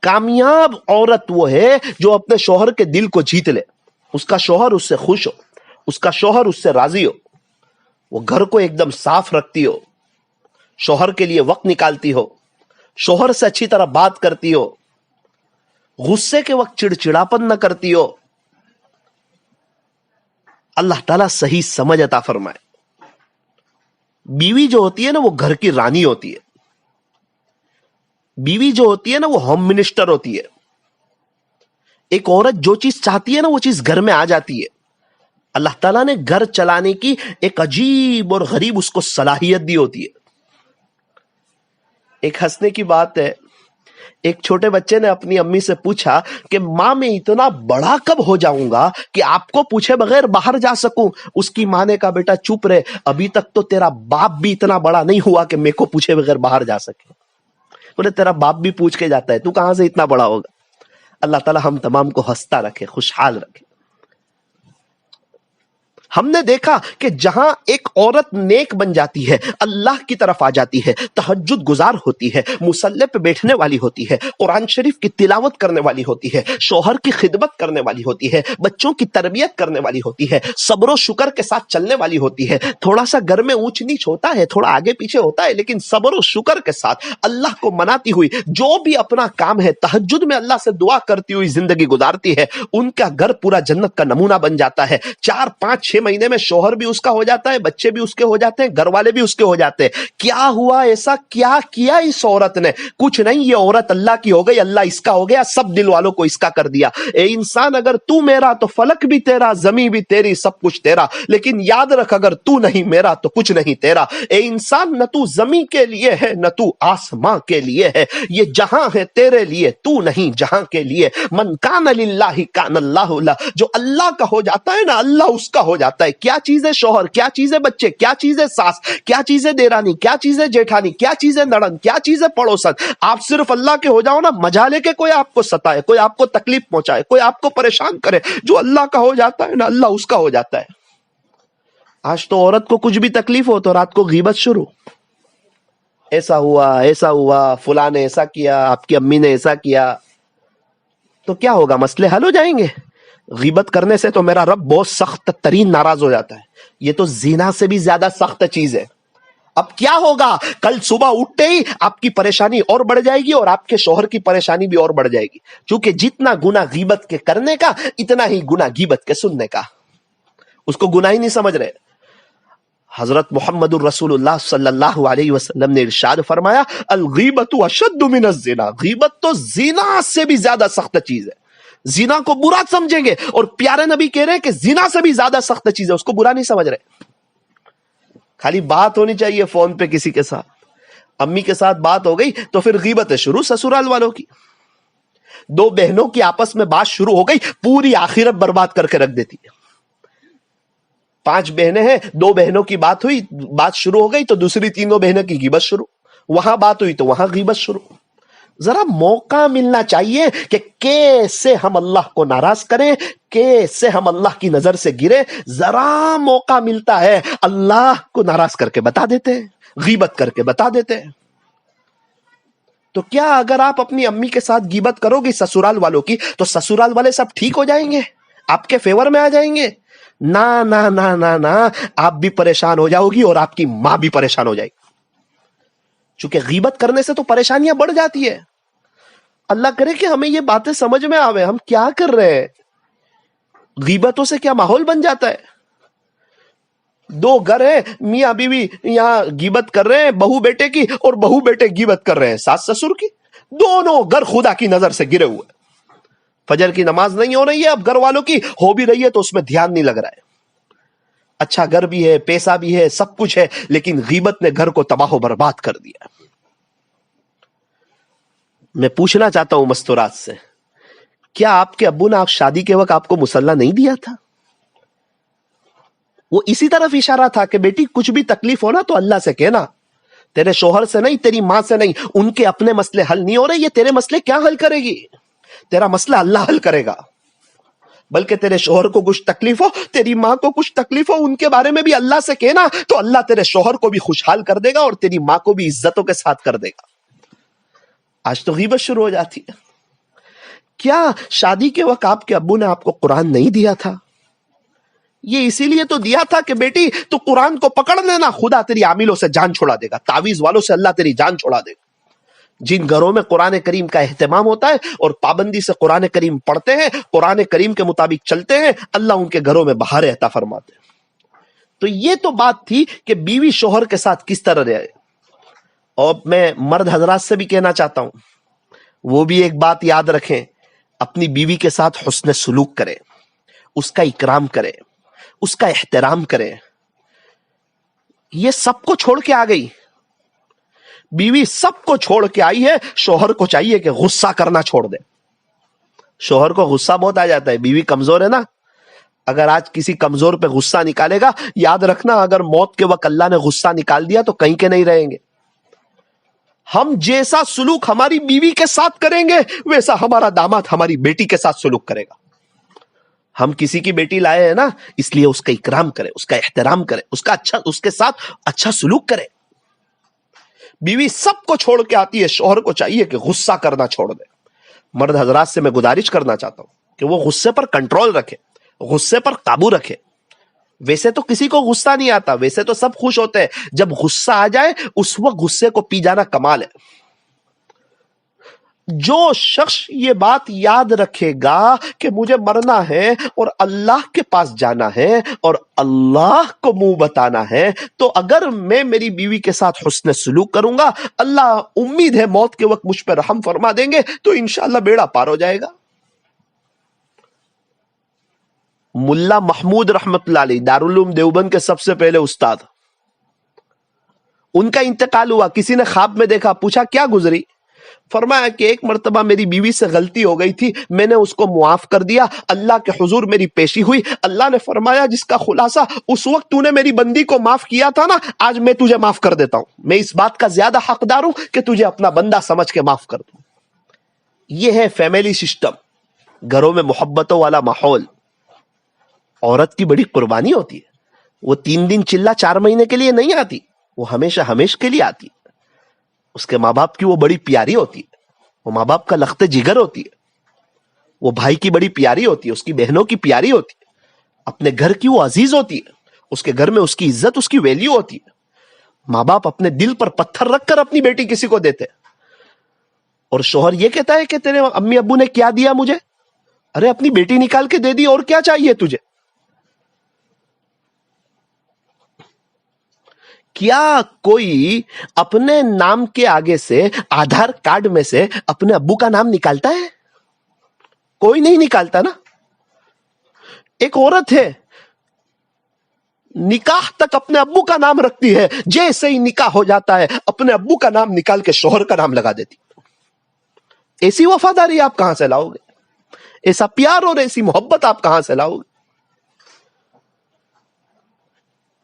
کامیاب عورت وہ ہے جو اپنے شوہر کے دل کو جیت لے، اس کا شوہر اس سے خوش ہو، اس کا شوہر اس سے راضی ہو، وہ گھر کو ایک دم صاف رکھتی ہو، شوہر کے لیے وقت نکالتی ہو، شوہر سے اچھی طرح بات کرتی ہو، غصے کے وقت چڑچڑاپن نہ کرتی ہو۔ اللہ تعالیٰ صحیح سمجھ عطا فرمائے۔ بیوی جو ہوتی ہے نا وہ گھر کی رانی ہوتی ہے، بیوی جو ہوتی ہے نا وہ ہوم منسٹر ہوتی ہے۔ ایک عورت جو چیز چاہتی ہے نا وہ چیز گھر میں آ جاتی ہے۔ اللہ تعالیٰ نے گھر چلانے کی ایک عجیب اور غریب اس کو صلاحیت دی ہوتی ہے۔ ایک ہنسنے کی بات ہے، ایک چھوٹے بچے نے اپنی امی سے پوچھا کہ ماں میں اتنا بڑا کب ہو جاؤں گا کہ آپ کو پوچھے بغیر باہر جا سکوں؟ اس کی ماں نے کہا بیٹا چپ رہے، ابھی تک تو تیرا باپ بھی اتنا بڑا نہیں ہوا کہ میرے کو پوچھے بغیر باہر جا سکے۔ بولے تیرا باپ بھی پوچھ کے جاتا ہے، تو کہاں سے اتنا بڑا ہوگا؟ اللہ تعالیٰ ہم تمام کو ہنستا رکھے، خوشحال رکھے۔ ہم نے دیکھا کہ جہاں ایک عورت نیک بن جاتی ہے، اللہ کی طرف آ جاتی ہے، تہجد گزار ہوتی ہے، مصلی پہ بیٹھنے والی ہوتی ہے، قرآن شریف کی تلاوت کرنے والی ہوتی ہے، شوہر کی خدمت کرنے والی ہوتی ہے، بچوں کی تربیت کرنے والی ہوتی ہے، صبر و شکر کے ساتھ چلنے والی ہوتی ہے، تھوڑا سا گھر میں اونچ نیچ ہوتا ہے، تھوڑا آگے پیچھے ہوتا ہے، لیکن صبر و شکر کے ساتھ اللہ کو مناتی ہوئی جو بھی اپنا کام ہے تہجد میں اللہ سے دعا کرتی ہوئی زندگی گزارتی ہے، ان کا گھر پورا جنت کا نمونہ بن جاتا ہے۔ 4 5 6 مہینے میں شوہر بھی اس کا ہو جاتا ہے, بچے بھی اس کے ہو جاتے ہیں, گھر والے بھی اس کے ہو جاتے ہیں. کیا ہوا ایسا, کیا کیا اس عورت نے؟ کچھ نہیں, یہ عورت اللہ کی ہو گئی, اللہ اس کا ہو گیا, سب دل والوں کو اس کا کر دیا. اے انسان, اگر تو میرا تو فلک بھی تیرا, زمین بھی تیری, سب کچھ تیرا, لیکن یاد رکھ اگر تو نہیں میرا تو کچھ نہیں تیرا. اے انسان, نہ تو زمین کے لیے ہے نہ تو آسمان کے لیے ہے, یہ جہاں ہے تیرے لیے, تو نہیں جہاں کے لیے. من کان للہ کان اللہ لہ, جو اللہ کا ہو جاتا ہے نا, اللہ اس کا ہو جاتا ہے. کیا چیز ہے شوہر, کیا چیز ہے بچے, کیا چیز ہے ساس, کیا چیز ہے دیرانی, کیا چیز ہے جیٹھانی, کیا چیز ہے نڑن, کیا چیز ہے پڑوسن. آپ صرف اللہ کے ہو جاؤ نا, مجال ہے کہ کوئی آپ کو ستائے, کوئی آپ کو تکلیف پہنچائے, کوئی آپ کو پریشان کرے. جو اللہ کا ہو جاتا ہے نا, اللہ اس کا ہو جاتا ہے. آج تو عورت کو کچھ بھی تکلیف ہو تو رات کو غیبت شروع, ایسا ہوا, فلاں نے ایسا کیا, آپ کی امی نے ایسا کیا. تو کیا ہوگا, مسئلے حل ہو جائیں گے؟ غیبت کرنے سے تو میرا رب بہت سخت ترین ناراض ہو جاتا ہے. یہ تو زنا سے بھی زیادہ سخت چیز ہے. اب کیا ہوگا, کل صبح اٹھتے ہی آپ کی پریشانی اور بڑھ جائے گی اور آپ کے شوہر کی پریشانی بھی اور بڑھ جائے گی, کیونکہ جتنا گناہ غیبت کے کرنے کا اتنا ہی گناہ غیبت کے سننے کا. اس کو گناہ ہی نہیں سمجھ رہے. حضرت محمد الرسول اللہ صلی اللہ علیہ وسلم نے ارشاد فرمایا, الغیبت اشد من الزنا, غیبت تو زنا سے بھی زیادہ سخت چیز ہے. زنا کو برا سمجھیں گے, اور پیارے نبی کہہ رہے ہیں کہ زنا سے بھی زیادہ سخت چیز ہے, اس کو برا نہیں سمجھ رہے. خالی بات ہونی چاہیے فون پہ کسی کے ساتھ, امی کے ساتھ بات ہو گئی تو پھر غیبت ہے شروع سسرال والوں کی. دو بہنوں کی آپس میں بات شروع ہو گئی, پوری آخرت برباد کر کے رکھ دیتی ہے. 5 بہنیں ہیں, 2 بہنوں کی بات ہوئی, بات شروع ہو گئی تو دوسری 3 بہنوں کی غیبت شروع, وہاں بات ہوئی تو وہاں غیبت شروع. ذرا موقع ملنا چاہیے کہ کیسے ہم اللہ کو ناراض کریں, کیسے ہم اللہ کی نظر سے گرے. ذرا موقع ملتا ہے اللہ کو ناراض کر کے بتا دیتے ہیں, غیبت کر کے بتا دیتے ہیں. تو کیا اگر آپ اپنی امی کے ساتھ غیبت کرو گی سسرال والوں کی, تو سسرال والے سب ٹھیک ہو جائیں گے, آپ کے فیور میں آ جائیں گے؟ نا نا نا نا نا, آپ بھی پریشان ہو جاؤ گی اور آپ کی ماں بھی پریشان ہو جائے گی. چونکہ غیبت کرنے سے تو پریشانیاں بڑھ جاتی ہے. اللہ کرے کہ ہمیں یہ باتیں سمجھ میں آوے, ہم کیا کر رہے ہیں. غیبتوں سے کیا ماحول بن جاتا ہے. 2 گھر ہیں, میاں بیوی یہاں غیبت کر رہے ہیں بہو بیٹے کی, اور بہو بیٹے غیبت کر رہے ہیں ساس سسر کی. دونوں گھر خدا کی نظر سے گرے ہوئے. فجر کی نماز نہیں ہو رہی ہے, اب گھر والوں کی ہو بھی رہی ہے تو اس میں دھیان نہیں لگ رہا ہے. اچھا گھر بھی ہے, پیسہ بھی ہے, سب کچھ ہے, لیکن غیبت نے گھر کو تباہ و برباد کر دیا. میں پوچھنا چاہتا ہوں مستورات سے, کیا آپ کے ابو نے آپ شادی کے وقت آپ کو مصلی نہیں دیا تھا؟ وہ اسی طرف اشارہ تھا کہ بیٹی کچھ بھی تکلیف ہونا تو اللہ سے کہنا, تیرے شوہر سے نہیں, تیری ماں سے نہیں. ان کے اپنے مسئلے حل نہیں ہو رہے, یہ تیرے مسئلے کیا حل کرے گی؟ تیرا مسئلہ اللہ حل کرے گا. بلکہ تیرے شوہر کو کچھ تکلیف ہو, تیری ماں کو کچھ تکلیف ہو, ان کے بارے میں بھی اللہ سے کہنا, تو اللہ تیرے شوہر کو بھی خوشحال کر دے گا اور تیری ماں کو بھی عزتوں کے ساتھ کر دے گا. آج تو غیبت شروع ہو جاتی ہے. کیا شادی کے وقت آپ کے ابو نے آپ کو قرآن نہیں دیا تھا؟ یہ اسی لیے تو دیا تھا کہ بیٹی تو قرآن کو پکڑ لینا, خدا تیری عاملوں سے جان چھوڑا دے گا, تعویذ والوں سے اللہ تیری جان چھوڑا دے گا. جن گھروں میں قرآن کریم کا اہتمام ہوتا ہے اور پابندی سے قرآن کریم پڑھتے ہیں, قرآن کریم کے مطابق چلتے ہیں, اللہ ان کے گھروں میں بہاریں عطا فرماتے ہیں. تو یہ تو بات تھی کہ بیوی شوہر کے ساتھ کس طرح رہے. اور میں مرد حضرات سے بھی کہنا چاہتا ہوں, وہ بھی ایک بات یاد رکھیں, اپنی بیوی کے ساتھ حسن سلوک کریں, اس کا اکرام کریں, اس کا احترام کریں. یہ سب کو چھوڑ کے آ گئی بیوی, سب کو چھوڑ کے آئی ہے. شوہر کو چاہیے کہ غصہ کرنا چھوڑ دے. شوہر کو غصہ بہت آ جاتا ہے, بیوی کمزور ہے نا. اگر آج کسی کمزور پہ غصہ نکالے گا, یاد رکھنا اگر موت کے وقت اللہ نے غصہ نکال دیا تو کہیں کے نہیں رہیں گے. ہم جیسا سلوک ہماری بیوی کے ساتھ کریں گے, ویسا ہمارا داماد ہماری بیٹی کے ساتھ سلوک کرے گا. ہم کسی کی بیٹی لائے ہیں نا, اس لیے اس کا اکرام کرے, اس کا احترام کرے, اس کے ساتھ اچھا سلوک کرے. بیوی سب کو چھوڑ کے آتی ہے, شوہر کو چاہیے کہ غصہ کرنا چھوڑ دے. مرد حضرات سے میں گزارش کرنا چاہتا ہوں کہ وہ غصے پر کنٹرول رکھے, غصے پر قابو رکھے. ویسے تو کسی کو غصہ نہیں آتا, ویسے تو سب خوش ہوتے ہیں, جب غصہ آ جائے اس وقت غصے کو پی جانا کمال ہے. جو شخص یہ بات یاد رکھے گا کہ مجھے مرنا ہے اور اللہ کے پاس جانا ہے اور اللہ کو منہ بتانا ہے، تو اگر میں میری بیوی کے ساتھ حسن سلوک کروں گا، اللہ امید ہے موت کے وقت مجھ پہ رحم فرما دیں گے، تو انشاءاللہ بیڑا پار ہو جائے گا۔ ملا محمود رحمت اللہ علیہ، دارالعلوم دیوبند کے سب سے پہلے استاد، ان کا انتقال ہوا، کسی نے خواب میں دیکھا، پوچھا کیا گزری؟ فرمایا کہ ایک مرتبہ میری بیوی سے غلطی ہو گئی تھی، میں نے اس کو معاف کر دیا، اللہ کے حضور میری پیشی ہوئی، اللہ نے فرمایا جس کا خلاصہ اس وقت تو نے میری بندی کو معاف کیا تھا نا، آج میں تجھے معاف کر دیتا ہوں، میں اس بات کا زیادہ حقدار ہوں کہ تجھے اپنا بندہ سمجھ کے معاف کر دوں۔ یہ ہے فیملی سسٹم، گھروں میں محبتوں والا ماحول۔ عورت کی بڑی قربانی ہوتی ہے، وہ 3 دن چلا 4 مہینے کے لیے نہیں آتی، وہ ہمیشہ ہمیشہ کے لیے آتی ہے۔ اس کے ماں باپ کی وہ بڑی پیاری ہوتی ہے، وہ ماں باپ کا لخت جگر ہوتی ہے، وہ بھائی کی بڑی پیاری ہوتی ہے، اس کی بہنوں کی پیاری ہوتی ہے، اپنے گھر کی وہ عزیز ہوتی ہے، اس کے گھر میں اس کی عزت، اس کی ویلیو ہوتی ہے۔ ماں باپ اپنے دل پر پتھر رکھ کر اپنی بیٹی کسی کو دیتے، اور شوہر یہ کہتا ہے کہ تیرے امی ابو نے کیا دیا مجھے؟ ارے اپنی بیٹی نکال کے دے دی، اور کیا چاہیے تجھے؟ کیا کوئی اپنے نام کے آگے سے آدھار کارڈ میں سے اپنے ابو کا نام نکالتا ہے؟ کوئی نہیں نکالتا نا۔ ایک عورت ہے، نکاح تک اپنے ابو کا نام رکھتی ہے، جیسے ہی نکاح ہو جاتا ہے اپنے ابو کا نام نکال کے شوہر کا نام لگا دیتی۔ ایسی وفاداری آپ کہاں سے لاؤ گے؟ ایسا پیار اور ایسی محبت آپ کہاں سے لاؤ گے؟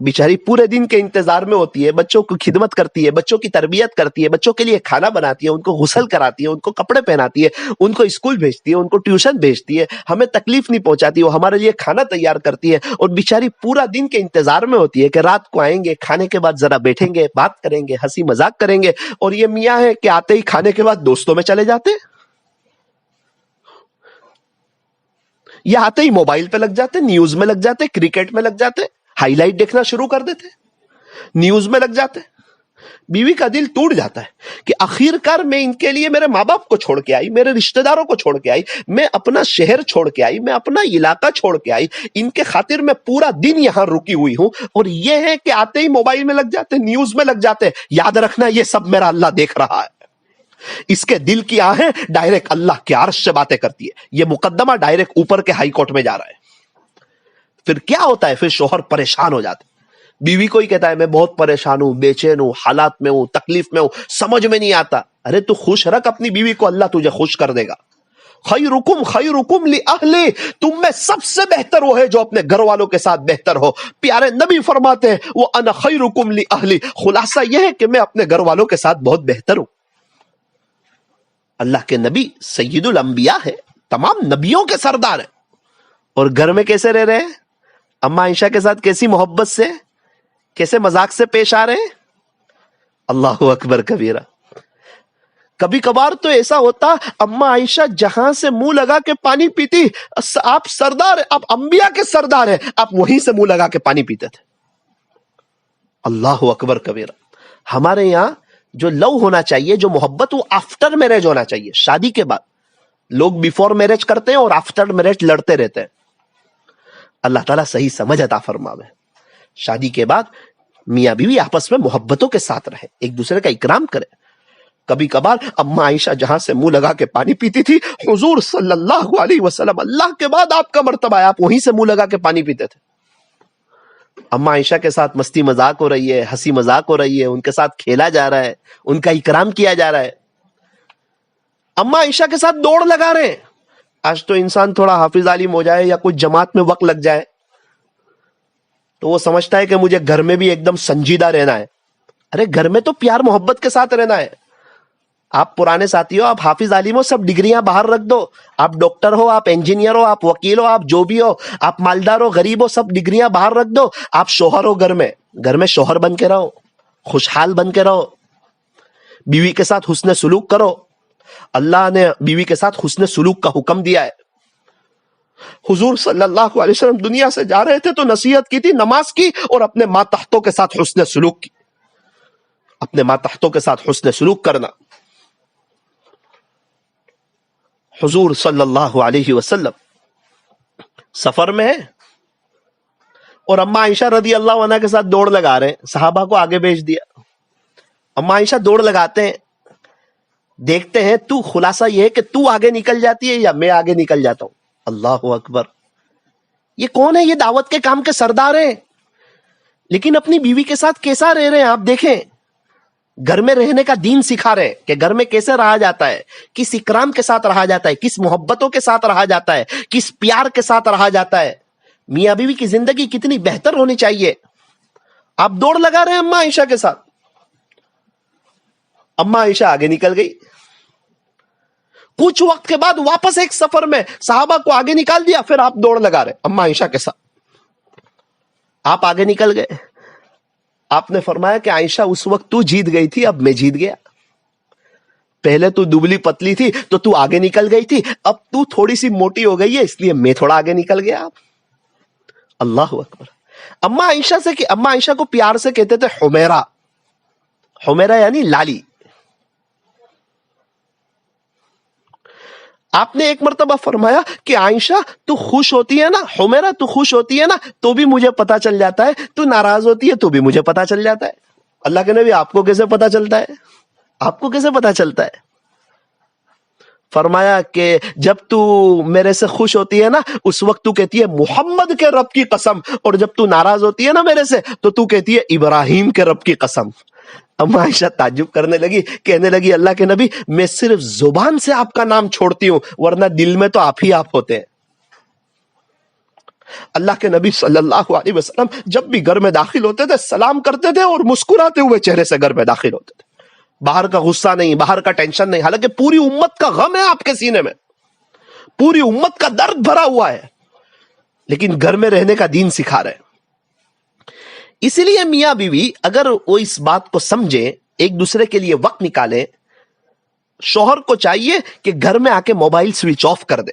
بیچاری پورے دن کے انتظار میں ہوتی ہے، بچوں کی خدمت کرتی ہے، بچوں کی تربیت کرتی ہے، بچوں کے لیے کھانا بناتی ہے، ان کو غسل کراتی ہے، ان کو کپڑے پہناتی ہے، ان کو اسکول بھیجتی ہے، ان کو ٹیوشن بھیجتی ہے، ہمیں تکلیف نہیں پہنچاتی، وہ ہمارے لیے کھانا تیار کرتی ہے، اور بیچاری پورا دن کے انتظار میں ہوتی ہے کہ رات کو آئیں گے، کھانے کے بعد ذرا بیٹھیں گے، بات کریں گے، ہنسی مذاق کریں گے۔ اور یہ میاں ہے کہ آتے ہی کھانے کے بعد دوستوں میں چلے جاتے، یا آتے ہی موبائل پہ لگ جاتے، نیوز میں لگ جاتے، کرکٹ میں لگ جاتے، ہائی لائٹ دیکھنا شروع کر دیتے، نیوز میں لگ جاتے۔ بیوی کا دل ٹوٹ جاتا ہے کہ آخر کار میں ان کے لیے میرے ماں باپ کو چھوڑ کے آئی، میرے رشتہ داروں کو چھوڑ کے آئی، میں اپنا شہر چھوڑ کے آئی، میں اپنا علاقہ چھوڑ کے آئی، ان کے خاطر میں پورا دن یہاں رکی ہوئی ہوں، اور یہ ہے کہ آتے ہی موبائل میں لگ جاتے، نیوز میں لگ جاتے۔ یاد رکھنا یہ سب میرا اللہ دیکھ رہا ہے۔ اس کے دل کی آہیں ڈائریکٹ اللہ کے عرش سے باتیں کرتی ہے، یہ مقدمہ ڈائریکٹ اوپر کے ہائی کورٹ میں جا رہا ہے۔ پھر کیا ہوتا ہے؟ پھر شوہر پریشان ہو جاتے، بیوی کو ہی کہتا ہے میں بہت پریشان ہوں، بے چین ہوں، حالات میں ہوں، تکلیف میں ہوں، سمجھ میں نہیں آتا۔ ارے تو خوش رکھ اپنی بیوی کو، اللہ تجھے خوش کر دے گا۔ خیرکم خیرکم لأہلہ، تم میں سب سے بہتر وہ ہے جو اپنے گھر والوں کے ساتھ بہتر ہو۔ پیارے نبی فرماتے ہیں وَأَنَا خَيْرُكُمْ لِأَهْلِ، خلاصہ یہ ہے کہ میں اپنے گھر والوں کے ساتھ بہت بہتر ہوں۔ اللہ کے نبی سید الانبیاء ہے، تمام نبیوں کے سردار ہیں، اور گھر میں کیسے رہ رہے ہیں؟ اما عائشہ کے ساتھ کیسی محبت سے، کیسے مذاق سے پیش آ رہے ہیں؟ اللہ اکبر کبیرہ۔ کبھی کبھار تو ایسا ہوتا اما عائشہ جہاں سے منہ لگا کے پانی پیتی، آپ سردار ہیں، آپ انبیاء کے سردار ہیں، آپ وہیں سے منہ لگا کے پانی پیتے تھے۔ اللہ اکبر کبیرہ۔ ہمارے یہاں جو لو ہونا چاہیے، جو محبت، وہ آفٹر میرج ہونا چاہیے، شادی کے بعد۔ لوگ بیفور میرج کرتے ہیں اور آفٹر میرج لڑتے رہتے ہیں۔ اللہ تعالیٰ صحیح سمجھ عطا فرماوے۔ شادی کے بعد میاں بیوی آپس میں محبتوں کے ساتھ رہے، ایک دوسرے کا اکرام کرے۔ کبھی کبھار اما عائشہ جہاں سے منہ لگا کے پانی پیتی تھی، حضور صلی اللہ علیہ وسلم، اللہ کے بعد آپ کا مرتبہ ہے، آپ وہیں سے منہ لگا کے پانی پیتے تھے۔ اما عائشہ کے ساتھ مستی مذاق ہو رہی ہے، ہنسی مذاق ہو رہی ہے، ان کے ساتھ کھیلا جا رہا ہے، ان کا اکرام کیا جا رہا ہے، اما عائشہ کے ساتھ دوڑ لگا رہے ہیں۔ آج تو انسان تھوڑا حافظ عالم ہو جائے یا کچھ جماعت میں وقت لگ جائے تو وہ سمجھتا ہے کہ مجھے گھر میں بھی ایک دم سنجیدہ رہنا ہے۔ ارے گھر میں تو پیار محبت کے ساتھ رہنا ہے۔ آپ پرانے ساتھی ہو، آپ حافظ عالم ہو، سب ڈگریاں باہر رکھ دو، آپ ڈاکٹر ہو، آپ انجینئر ہو، آپ وکیل ہو، آپ جو بھی ہو، آپ مالدار ہو، غریب ہو، سب ڈگریاں باہر رکھ دو، آپ شوہر ہو، گھر میں شوہر بن کے رہو، خوشحال بن کے رہو، بیوی کے ساتھ حسن سلوک کرو۔ اللہ نے بیوی کے ساتھ حسن سلوک کا حکم دیا ہے۔ حضور صلی اللہ علیہ وسلم دنیا سے جا رہے تھے تو نصیحت کی تھی، نماز کی، اور اپنے ماتحتوں کے ساتھ حسن سلوک کی، اپنے ماتحتوں کے ساتھ حسن سلوک کرنا۔ حضور صلی اللہ علیہ وسلم سفر میں ہے اور اماں عائشہ رضی اللہ عنہ کے ساتھ دوڑ لگا رہے ہیں، صحابہ کو آگے بھیج دیا. اماں عائشہ دوڑ لگاتے ہیں، دیکھتے ہیں تو خلاصہ یہ ہے کہ تو آگے نکل جاتی ہے یا میں آگے نکل جاتا ہوں. اللہ اکبر، یہ کون ہے؟ یہ دعوت کے کام کے سردار ہیں، لیکن اپنی بیوی کے ساتھ کیسا رہ رہے ہیں آپ دیکھیں. گھر میں رہنے کا دین سکھا رہے ہیں کہ گھر میں کیسے رہا جاتا ہے، کس اکرام کے ساتھ رہا جاتا ہے، کس محبتوں کے ساتھ رہا جاتا ہے، کس پیار کے ساتھ رہا جاتا ہے. میاں بیوی کی زندگی کتنی بہتر ہونی چاہیے. آپ دوڑ لگا رہے ہیں اماں عائشہ کے ساتھ. اماں عائشہ آگے نکل گئی. کچھ وقت کے بعد واپس ایک سفر میں صحابہ کو آگے نکال دیا، پھر آپ دوڑ لگا رہے اماں عائشہ کے ساتھ. آپ آگے نکل گئے. آپ نے فرمایا کہ عائشہ اس وقت تو جیت گئی تھی، اب میں جیت گیا. پہلے تو دبلی پتلی تھی تو تو آگے نکل گئی تھی، اب تو تھوڑی سی موٹی ہو گئی ہے اس لیے میں تھوڑا آگے نکل گیا. اللہ اکبر. اماں عائشہ کو پیار سے کہتے تھے حمیرہ. حمیرہ یعنی لالی. آپ نے ایک مرتبہ فرمایا کہ عائشہ تو خوش ہوتی ہے نا، حمیرہ تو خوش ہوتی ہے نا تو بھی مجھے پتا چل جاتا ہے، تو ناراض ہوتی ہے تو بھی مجھے پتا چل جاتا ہے. اللہ کے نبی آپ کو کیسے پتا چلتا ہے؟ آپ کو کیسے پتا چلتا ہے؟ فرمایا کہ جب تو میرے سے خوش ہوتی ہے نا اس وقت تو کہتی ہے محمد کے رب کی قسم، اور جب تو ناراض ہوتی ہے نا میرے سے تو کہتی ہے ابراہیم کے رب کی قسم. اما عائشہ تعجب کرنے لگی، کہنے لگی اللہ کے نبی میں صرف زبان سے آپ کا نام چھوڑتی ہوں ورنہ دل میں تو آپ ہی آپ ہوتے ہیں. اللہ کے نبی صلی اللہ علیہ وسلم جب بھی گھر میں داخل ہوتے تھے سلام کرتے تھے اور مسکراتے ہوئے چہرے سے گھر میں داخل ہوتے تھے. باہر کا غصہ نہیں، باہر کا ٹینشن نہیں، حالانکہ پوری امت کا غم ہے آپ کے سینے میں، پوری امت کا درد بھرا ہوا ہے، لیکن گھر میں رہنے کا دین سکھا رہے. اسی لیے میاں بیوی اگر وہ اس بات کو سمجھیں، ایک دوسرے کے لیے وقت نکالیں، شوہر کو چاہیے کہ گھر میں آ کے موبائل سوئچ آف کر دے.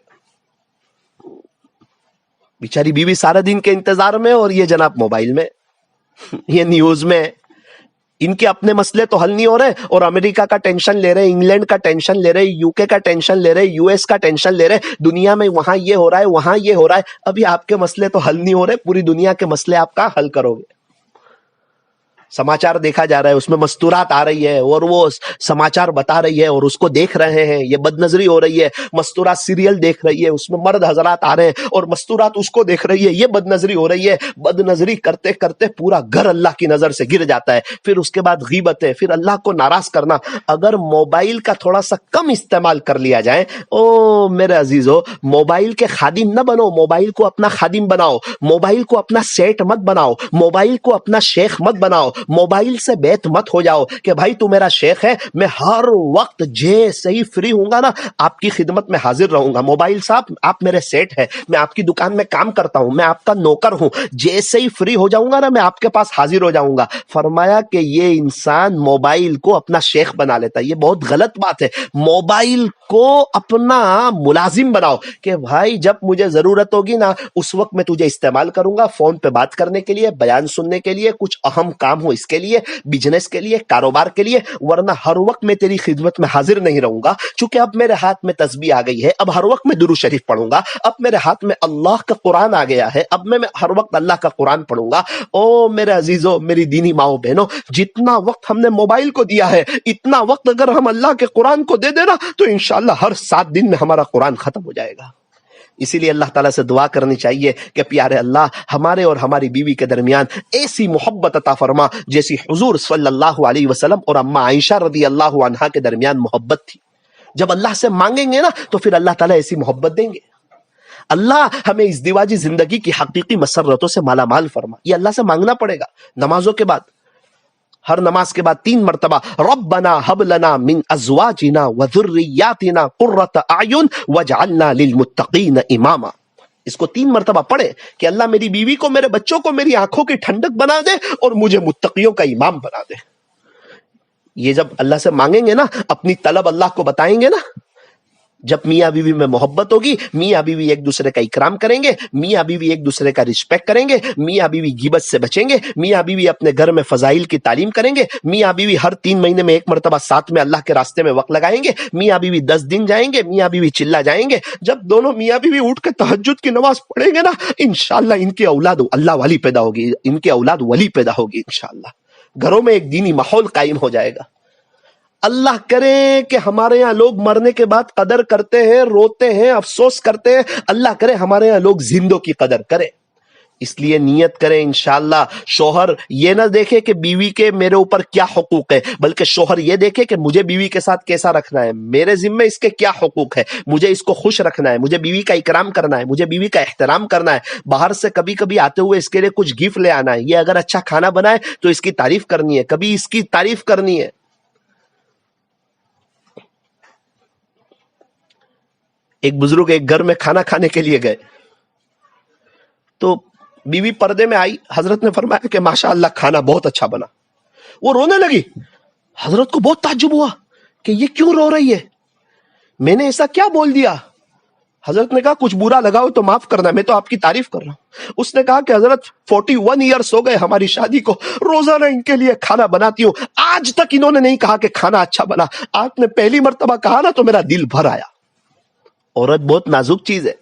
بیچاری بیوی سارا دن کے انتظار میں اور یہ جناب موبائل میں، یہ نیوز میں. ان کے اپنے مسئلے تو حل نہیں ہو رہے اور امریکہ کا ٹینشن لے رہے، انگلینڈ کا ٹینشن لے رہے، یو کے کا ٹینشن لے رہے، یو ایس کا ٹینشن لے رہے، دنیا میں وہاں یہ ہو رہا ہے وہاں یہ ہو رہا ہے. ابھی آپ کے مسئلے تو حل نہیں ہو رہے، پوری دنیا کے مسئلے آپ کا حل کرو گے. سماچار دیکھا جا رہا ہے، اس میں مستورات آ رہی ہے اور وہ سماچار بتا رہی ہے اور اس کو دیکھ رہے ہیں، یہ بد نظری ہو رہی ہے. مستورات سیریل دیکھ رہی ہے، اس میں مرد حضرات آ رہے ہیں اور مستورات اس کو دیکھ رہی ہے، یہ بد نظری ہو رہی ہے. بد نظری کرتے کرتے پورا گھر اللہ کی نظر سے گر جاتا ہے. پھر اس کے بعد غیبت ہے، پھر اللہ کو ناراض کرنا. اگر موبائل کا تھوڑا سا کم استعمال کر لیا جائے، او میرے عزیزو، موبائل کے خادم نہ بنو، موبائل کو اپنا خادم بناؤ. موبائل کو اپنا سیٹ مت بناؤ، موبائل کو اپنا شیخ مت بناؤ. موبائل سے بیت مت ہو جاؤ کہ بھائی تو میرا شیخ ہے، میں ہر وقت جیسے ہی فری ہوں گا نا آپ کی خدمت میں حاضر رہوں گا. موبائل صاحب آپ میرے سیٹ ہے، میں آپ کی دکان میں کام کرتا ہوں، میں آپ کا نوکر ہوں، جیسے ہی فری ہو جاؤں گا نا میں آپ کے پاس حاضر ہو جاؤں گا. فرمایا کہ یہ انسان موبائل کو اپنا شیخ بنا لیتا ہے. یہ بہت غلط بات ہے. موبائل کو اپنا ملازم بناؤ کہ بھائی جب مجھے ضرورت ہوگی نا اس وقت میں تجھے استعمال کروں گا، فون پہ بات کرنے کے لیے، بیان سننے کے لیے، کچھ اہم کام ہو اس کے لیے، بزنس کے لیے، کاروبار کے لیے، ورنہ ہر وقت میں تیری خدمت میں حاضر نہیں رہوں گا. چونکہ اب میرے ہاتھ میں تسبیح آ گئی ہے، اب ہر وقت میں درود شریف پڑھوں گا. اب میرے ہاتھ میں اللہ کا قرآن آ گیا ہے، اب میں ہر وقت اللہ کا قرآن پڑھوں گا. او میرے عزیزو، میری دینی ماؤں بہنوں، جتنا وقت ہم نے موبائل کو دیا ہے اتنا وقت اگر ہم اللہ کے قرآن کو دے دینا تو انشاءاللہ ہر 7 دن میں ہمارا قرآن ختم ہو جائے گا. اسی لیے اللہ تعالیٰ سے دعا کرنی چاہیے کہ پیارے اللہ ہمارے اور ہماری بیوی کے درمیان ایسی محبت عطا فرما جیسی حضور صلی اللہ علیہ وسلم اور اماں عائشہ رضی اللہ عنہا کے درمیان محبت تھی. جب اللہ سے مانگیں گے نا تو پھر اللہ تعالیٰ ایسی محبت دیں گے. اللہ ہمیں اس دیواجی زندگی کی حقیقی مسرتوں سے مالا مال فرما. یہ اللہ سے مانگنا پڑے گا نمازوں کے بعد، ہر نماز کے بعد 3 مرتبہ ربنا هب لنا من ازواجنا وذرياتنا قرة اعین واجعلنا للمتقین اماما. اس کو 3 مرتبہ پڑھے کہ اللہ میری بیوی کو، میرے بچوں کو میری آنکھوں کی ٹھنڈک بنا دے اور مجھے متقیوں کا امام بنا دے. یہ جب اللہ سے مانگیں گے نا، اپنی طلب اللہ کو بتائیں گے نا، جب میاں بیوی میں محبت ہوگی، میاں بیوی ایک دوسرے کا اکرام کریں گے، میاں بیوی ایک دوسرے کا رسپیکٹ کریں گے، میاں بیوی غیبت سے بچیں گے، میاں بیوی اپنے گھر میں فضائل کی تعلیم کریں گے، میاں بیوی ہر 3 مہینے میں ایک مرتبہ ساتھ میں اللہ کے راستے میں وقت لگائیں گے، میاں بیوی 10 دن جائیں گے، میاں بیوی چلا جائیں گے۔ جب دونوں میاں بیوی اٹھ کے تہجد کی نماز پڑھیں گے نا، انشاءاللہ ان کی اولاد اللہ والی پیدا ہوگی، ان کی اولاد ولی پیدا ہوگی انشاءاللہ۔ گھروں میں ایک دینی ماحول قائم ہو جائے گا۔ اللہ کرے کہ ہمارے یہاں لوگ مرنے کے بعد قدر کرتے ہیں، روتے ہیں، افسوس کرتے ہیں، اللہ کرے ہمارے یہاں لوگ زندوں کی قدر کریں۔ اس لیے نیت کریں انشاءاللہ شوہر یہ نہ دیکھے کہ بیوی کے میرے اوپر کیا حقوق ہے، بلکہ شوہر یہ دیکھے کہ مجھے بیوی کے ساتھ کیسا رکھنا ہے، میرے ذمہ اس کے کیا حقوق ہے، مجھے اس کو خوش رکھنا ہے، مجھے بیوی کا اکرام کرنا ہے، مجھے بیوی کا احترام کرنا ہے، باہر سے کبھی کبھی آتے ہوئے اس کے لیے کچھ گفٹ لے آنا ہے، یہ اگر اچھا کھانا بنائے تو اس کی تعریف کرنی ہے، کبھی اس کی تعریف کرنی ہے۔ ایک بزرگ ایک گھر میں کھانا کھانے کے لیے گئے تو بیوی پردے میں آئی، حضرت نے فرمایا کہ ماشاءاللہ کھانا بہت اچھا بنا۔ وہ رونے لگی، حضرت کو بہت تعجب ہوا کہ یہ کیوں رو رہی ہے، میں نے ایسا کیا بول دیا؟ حضرت نے کہا کچھ برا لگا ہو تو معاف کرنا، میں تو آپ کی تعریف کر رہا ہوں۔ اس نے کہا کہ حضرت 41 ایئرس ہو گئے ہماری شادی کو، روزانہ ان کے لیے کھانا بناتی ہوں، آج تک انہوں نے نہیں کہا کہ کھانا اچھا بنا، آپ نے پہلی مرتبہ کہا نا تو میرا دل بھر آیا۔ عورت بہت نازک چیز ہے،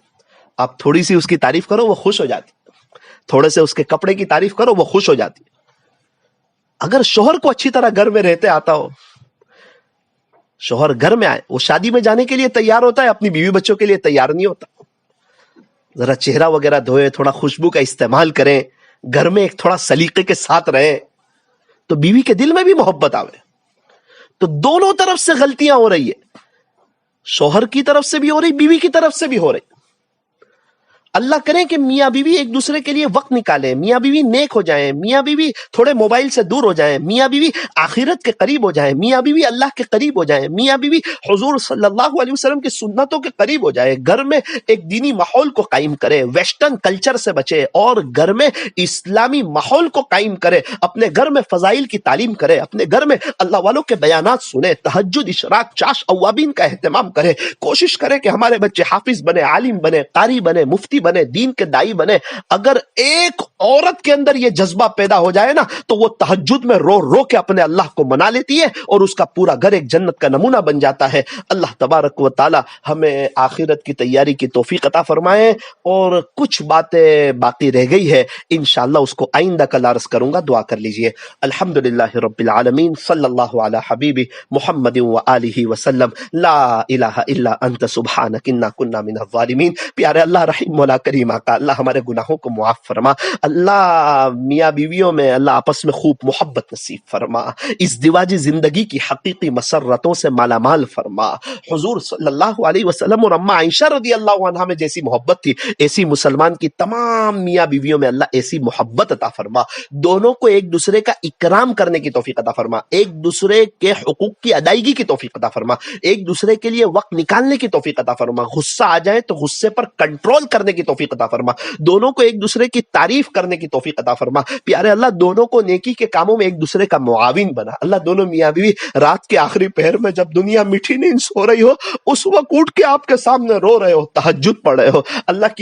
آپ تھوڑی سی اس کی تعریف کرو وہ خوش ہو جاتی، تھوڑے سے اس کے کپڑے کی تعریف کرو وہ خوش ہو جاتی۔ اگر شوہر کو اچھی طرح گھر میں رہتے آتا ہو، شوہر گھر میں آئے، وہ شادی میں جانے کے لیے تیار ہوتا ہے، اپنی بیوی بچوں کے لیے تیار نہیں ہوتا، ذرا چہرہ وغیرہ دھوئے، تھوڑا خوشبو کا استعمال کریں، گھر میں ایک تھوڑا سلیقے کے ساتھ رہیں تو بیوی کے دل میں بھی محبت آوے۔ تو دونوں طرف سے غلطیاں ہو رہی ہے، شوہر کی طرف سے بھی ہو رہی، بیوی کی طرف سے بھی ہو رہی۔ اللہ کریں کہ میاں بیوی ایک دوسرے کے لیے وقت نکالیں، میاں بیوی نیک ہو جائیں، میاں بیوی تھوڑے موبائل سے دور ہو جائیں، میاں بیوی آخرت کے قریب ہو جائیں، میاں بیوی اللہ کے قریب ہو جائیں، میاں بیوی حضور صلی اللہ علیہ وسلم کی سنتوں کے قریب ہو جائے، گھر میں ایک دینی ماحول کو قائم کرے، ویسٹرن کلچر سے بچے اور گھر میں اسلامی ماحول کو قائم کرے، اپنے گھر میں فضائل کی تعلیم کرے، اپنے گھر میں اللہ والوں کے بیانات سنے، تہجد، اشراق، چاش، اوابین کا اہتمام کرے، کوشش کرے کہ ہمارے بچے حافظ بنے، عالم بنے، قاری بنے، مفتی بنے، دین کے دائی بنے۔ اگر ایک عورت کے اندر یہ جذبہ پیدا ہو جائے نا تو وہ تہجد میں رو رو کے اپنے اللہ کو منا لیتی ہے اور اس کا پورا گھر ایک جنت کا نمونہ بن جاتا ہے۔ اللہ تبارک و تعالی ہمیں آخرت کی تیاری کی توفیق عطا فرمائے، اور کچھ باتیں باقی رہ گئی ہے انشاءاللہ اس کو آئندہ کل عرض کروں گا، دعا کر لیجئے۔ الحمدللہ رب العالمین، صلی اللہ علی حبیب محمد و آلہ وسلم، لا الہ الا انت سبحانک انا کنا من الظالمین۔ پیارے اللہ، رحیم مولا کریم آقا، اللہ ہمارے گناہوں کو معاف فرما، اللہ میاں بیویوں میں اللہ آپس میں خوب محبت نصیب فرما، ازدواجی زندگی کی حقیقی مسرتوں سے مالا مال فرما، حضور صلی اللہ علیہ وسلم اور اما عائشہ رضی اللہ عنہا میں جیسی محبت تھی ایسی مسلمان کی تمام میاں بیویوں میں اللہ ایسی محبت عطا فرما، دونوں کو ایک دوسرے کا اکرام کرنے کی توفیق عطا فرما، ایک دوسرے کے حقوق کی ادائیگی کی توفیق عطا فرما، ایک دوسرے کے لیے وقت نکالنے کی توفیق عطا فرما، غصہ آ جائے تو غصے پر کنٹرول کرنے کی توفیق عطا فرما، دونوں کو ایک دوسرے کی تعریف کرنے کی توفیق عطا فرما۔ پیارے اللہ، دونوں کو نیکی کے کاموں میں ایک دوسرے کا معاون بنا۔ اللہ دونوں میاں بیوی رات کے آخری پہر میں جب دنیا میٹھی نیند سو رہی ہو اس وقت اٹھ کے آپ کے سامنے رو رہے ہو، تہجد پڑھ رہے ہو۔ اللہ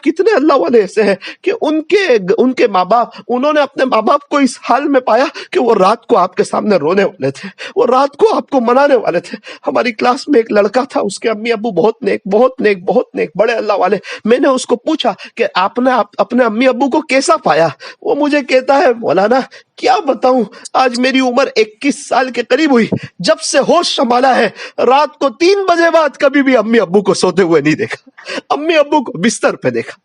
کتنے اللہ والے ایسے ہیں کہ ان کے ماں باپ، انہوں نے اپنے ماں باپ کو اس حال میں پایا کہ وہ رات کو آپ کے سامنے رونے والے تھے، وہ رات کو آپ کو منانے والے تھے۔ ہماری کلاس میں ایک لڑکا تھا، اس کے امی ابو بہت نیک بہت نیک بہت نیک، بڑے اللہ والے۔ میں نے اس کو پوچھا کہ آپ نے اپنے امی ابو کو کیسا پایا؟ وہ مجھے کہتا ہے مولانا کیا بتاؤں، آج میری عمر 21 سال کے قریب ہوئی، جب سے ہوش سنبھالا ہے رات کو 3 بجے بعد کبھی بھی امی ابو کو سوتے ہوئے نہیں دیکھا، امی ابو کو بستر پہ دیکھا۔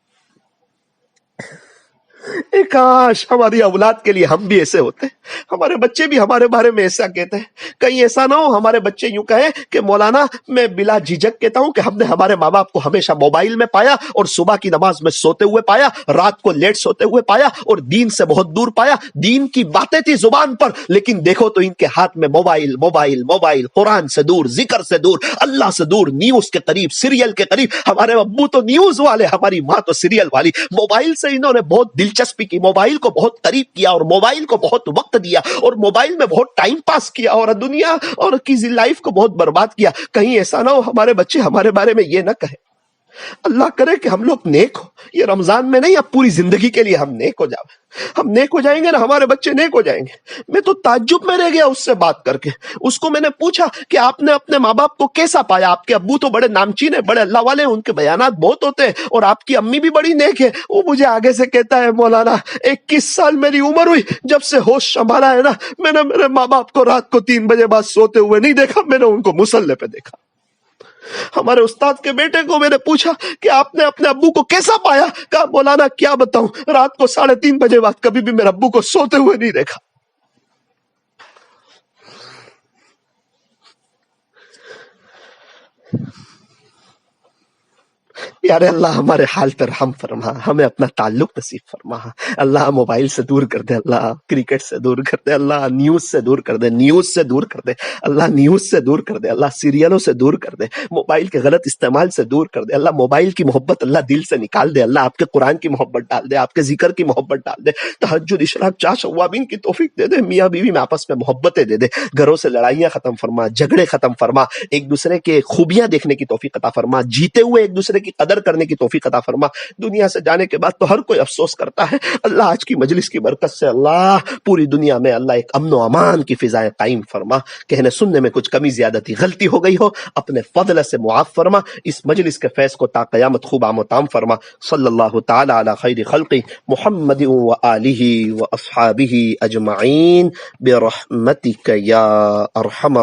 کاش ہماری اولاد کے لیے ہم بھی ایسے ہوتے، ہمارے بچے بھی ہمارے بارے میں ایسا کہتے ہیں، کہیں ایسا نہ ہو ہمارے بچے یوں کہیں کہ مولانا میں بلا جھجک کہتا ہوں کہ ہم نے ہمارے ماں باپ کو ہمیشہ موبائل میں پایا اور صبح کی نماز میں سوتے ہوئے پایا، رات کو لیٹ سوتے ہوئے پایا اور دین سے بہت دور پایا۔ دین کی باتیں تھی زبان پر لیکن دیکھو تو ان کے ہاتھ میں موبائل موبائل موبائل، قرآن سے دور، ذکر سے دور، اللہ سے دور، نیوز کے قریب، سیریل کے قریب۔ ہمارے ابو تو نیوز والے، ہماری ماں تو سیریل والی۔ موبائل سے انہوں نے بہت دل دلچسپی کی، موبائل کو بہت قریب کیا اور موبائل کو بہت وقت دیا اور موبائل میں بہت ٹائم پاس کیا اور دنیا اور کی لائف کو بہت برباد کیا. کہیں ایسا نہ ہو ہمارے بچے ہمارے بارے میں یہ نہ کہیں. اللہ کرے کہ ہم لوگ نیک ہو. یہ رمضان میں نہیں، اب پوری زندگی کے لیے ہم نیک ہو جائیں. ہم نیک ہو جائیں گے نا، ہمارے بچے نیک ہو جائیں گے. میں تو تعجب میں رہ گیا اس سے بات کر کے. اس کو میں نے پوچھا کہ آپ نے اپنے ماں باپ کو کیسا پایا؟ آپ کے ابو تو بڑے نامچین ہیں، بڑے اللہ والے ہیں، ان کے بیانات بہت ہوتے ہیں، اور آپ کی امی بھی بڑی نیک ہے. وہ مجھے آگے سے کہتا ہے مولانا 21 سال میری عمر ہوئی، جب سے ہوش سنبھالا ہے نا، میں نے میرے ماں باپ کو رات کو 3 بجے بعد سوتے ہوئے نہیں دیکھا، میں نے ان کو مصلی پہ دیکھا. ہمارے استاد کے بیٹے کو میں نے پوچھا کہ آپ نے اپنے ابو کو کیسا پایا؟ کہا مولانا کیا بتاؤں، رات کو 3:30 بجے بعد کبھی بھی میرے ابو کو سوتے ہوئے نہیں دیکھا. یار اللہ ہمارے حال پر رحم فرما، ہمیں اپنا تعلق نصیب فرما. اللہ موبائل سے دور کر دے، اللہ کرکٹ سے دور کر دے، اللہ نیوز سے دور کر دے، نیوز سے دور کر دے، اللہ نیوز سے دور کر دے، اللہ سیریلوں سے دور کر دے، موبائل کے غلط استعمال سے دور کر دے. اللہ موبائل کی محبت اللہ دل سے نکال دے. اللہ آپ کے قرآن کی محبت ڈال دے، آپ کے ذکر کی محبت ڈال دے. تہجد، اشراق، چاش اوابین کی توفیق دے دے. میاں بیوی میں آپس میں محبتیں دے دے. گھروں سے لڑائیاں ختم فرما، جھگڑے ختم فرما، ایک دوسرے کے خوبیاں دیکھنے کی توفیق عطا فرما، جیتے ہوئے ایک دوسرے کی قدر کرنے کی توفیق عطا فرما. دنیا سے جانے کے بعد تو ہر کوئی افسوس کرتا ہے. اللہ آج کی مجلس کی برکت سے اللہ پوری دنیا میں اللہ ایک امن و امان کی فضائیں قائم فرما. کہنے سننے میں کچھ کمی زیادتی غلطی ہو گئی ہو اپنے فضل سے معاف فرما. اس مجلس کے فیض کو تا قیامت خوب عام و تام فرما. صلی اللہ تعالی علی خیر خلقی محمد و آلہ و اصحابہ اجمعین برحمتک یا ارحم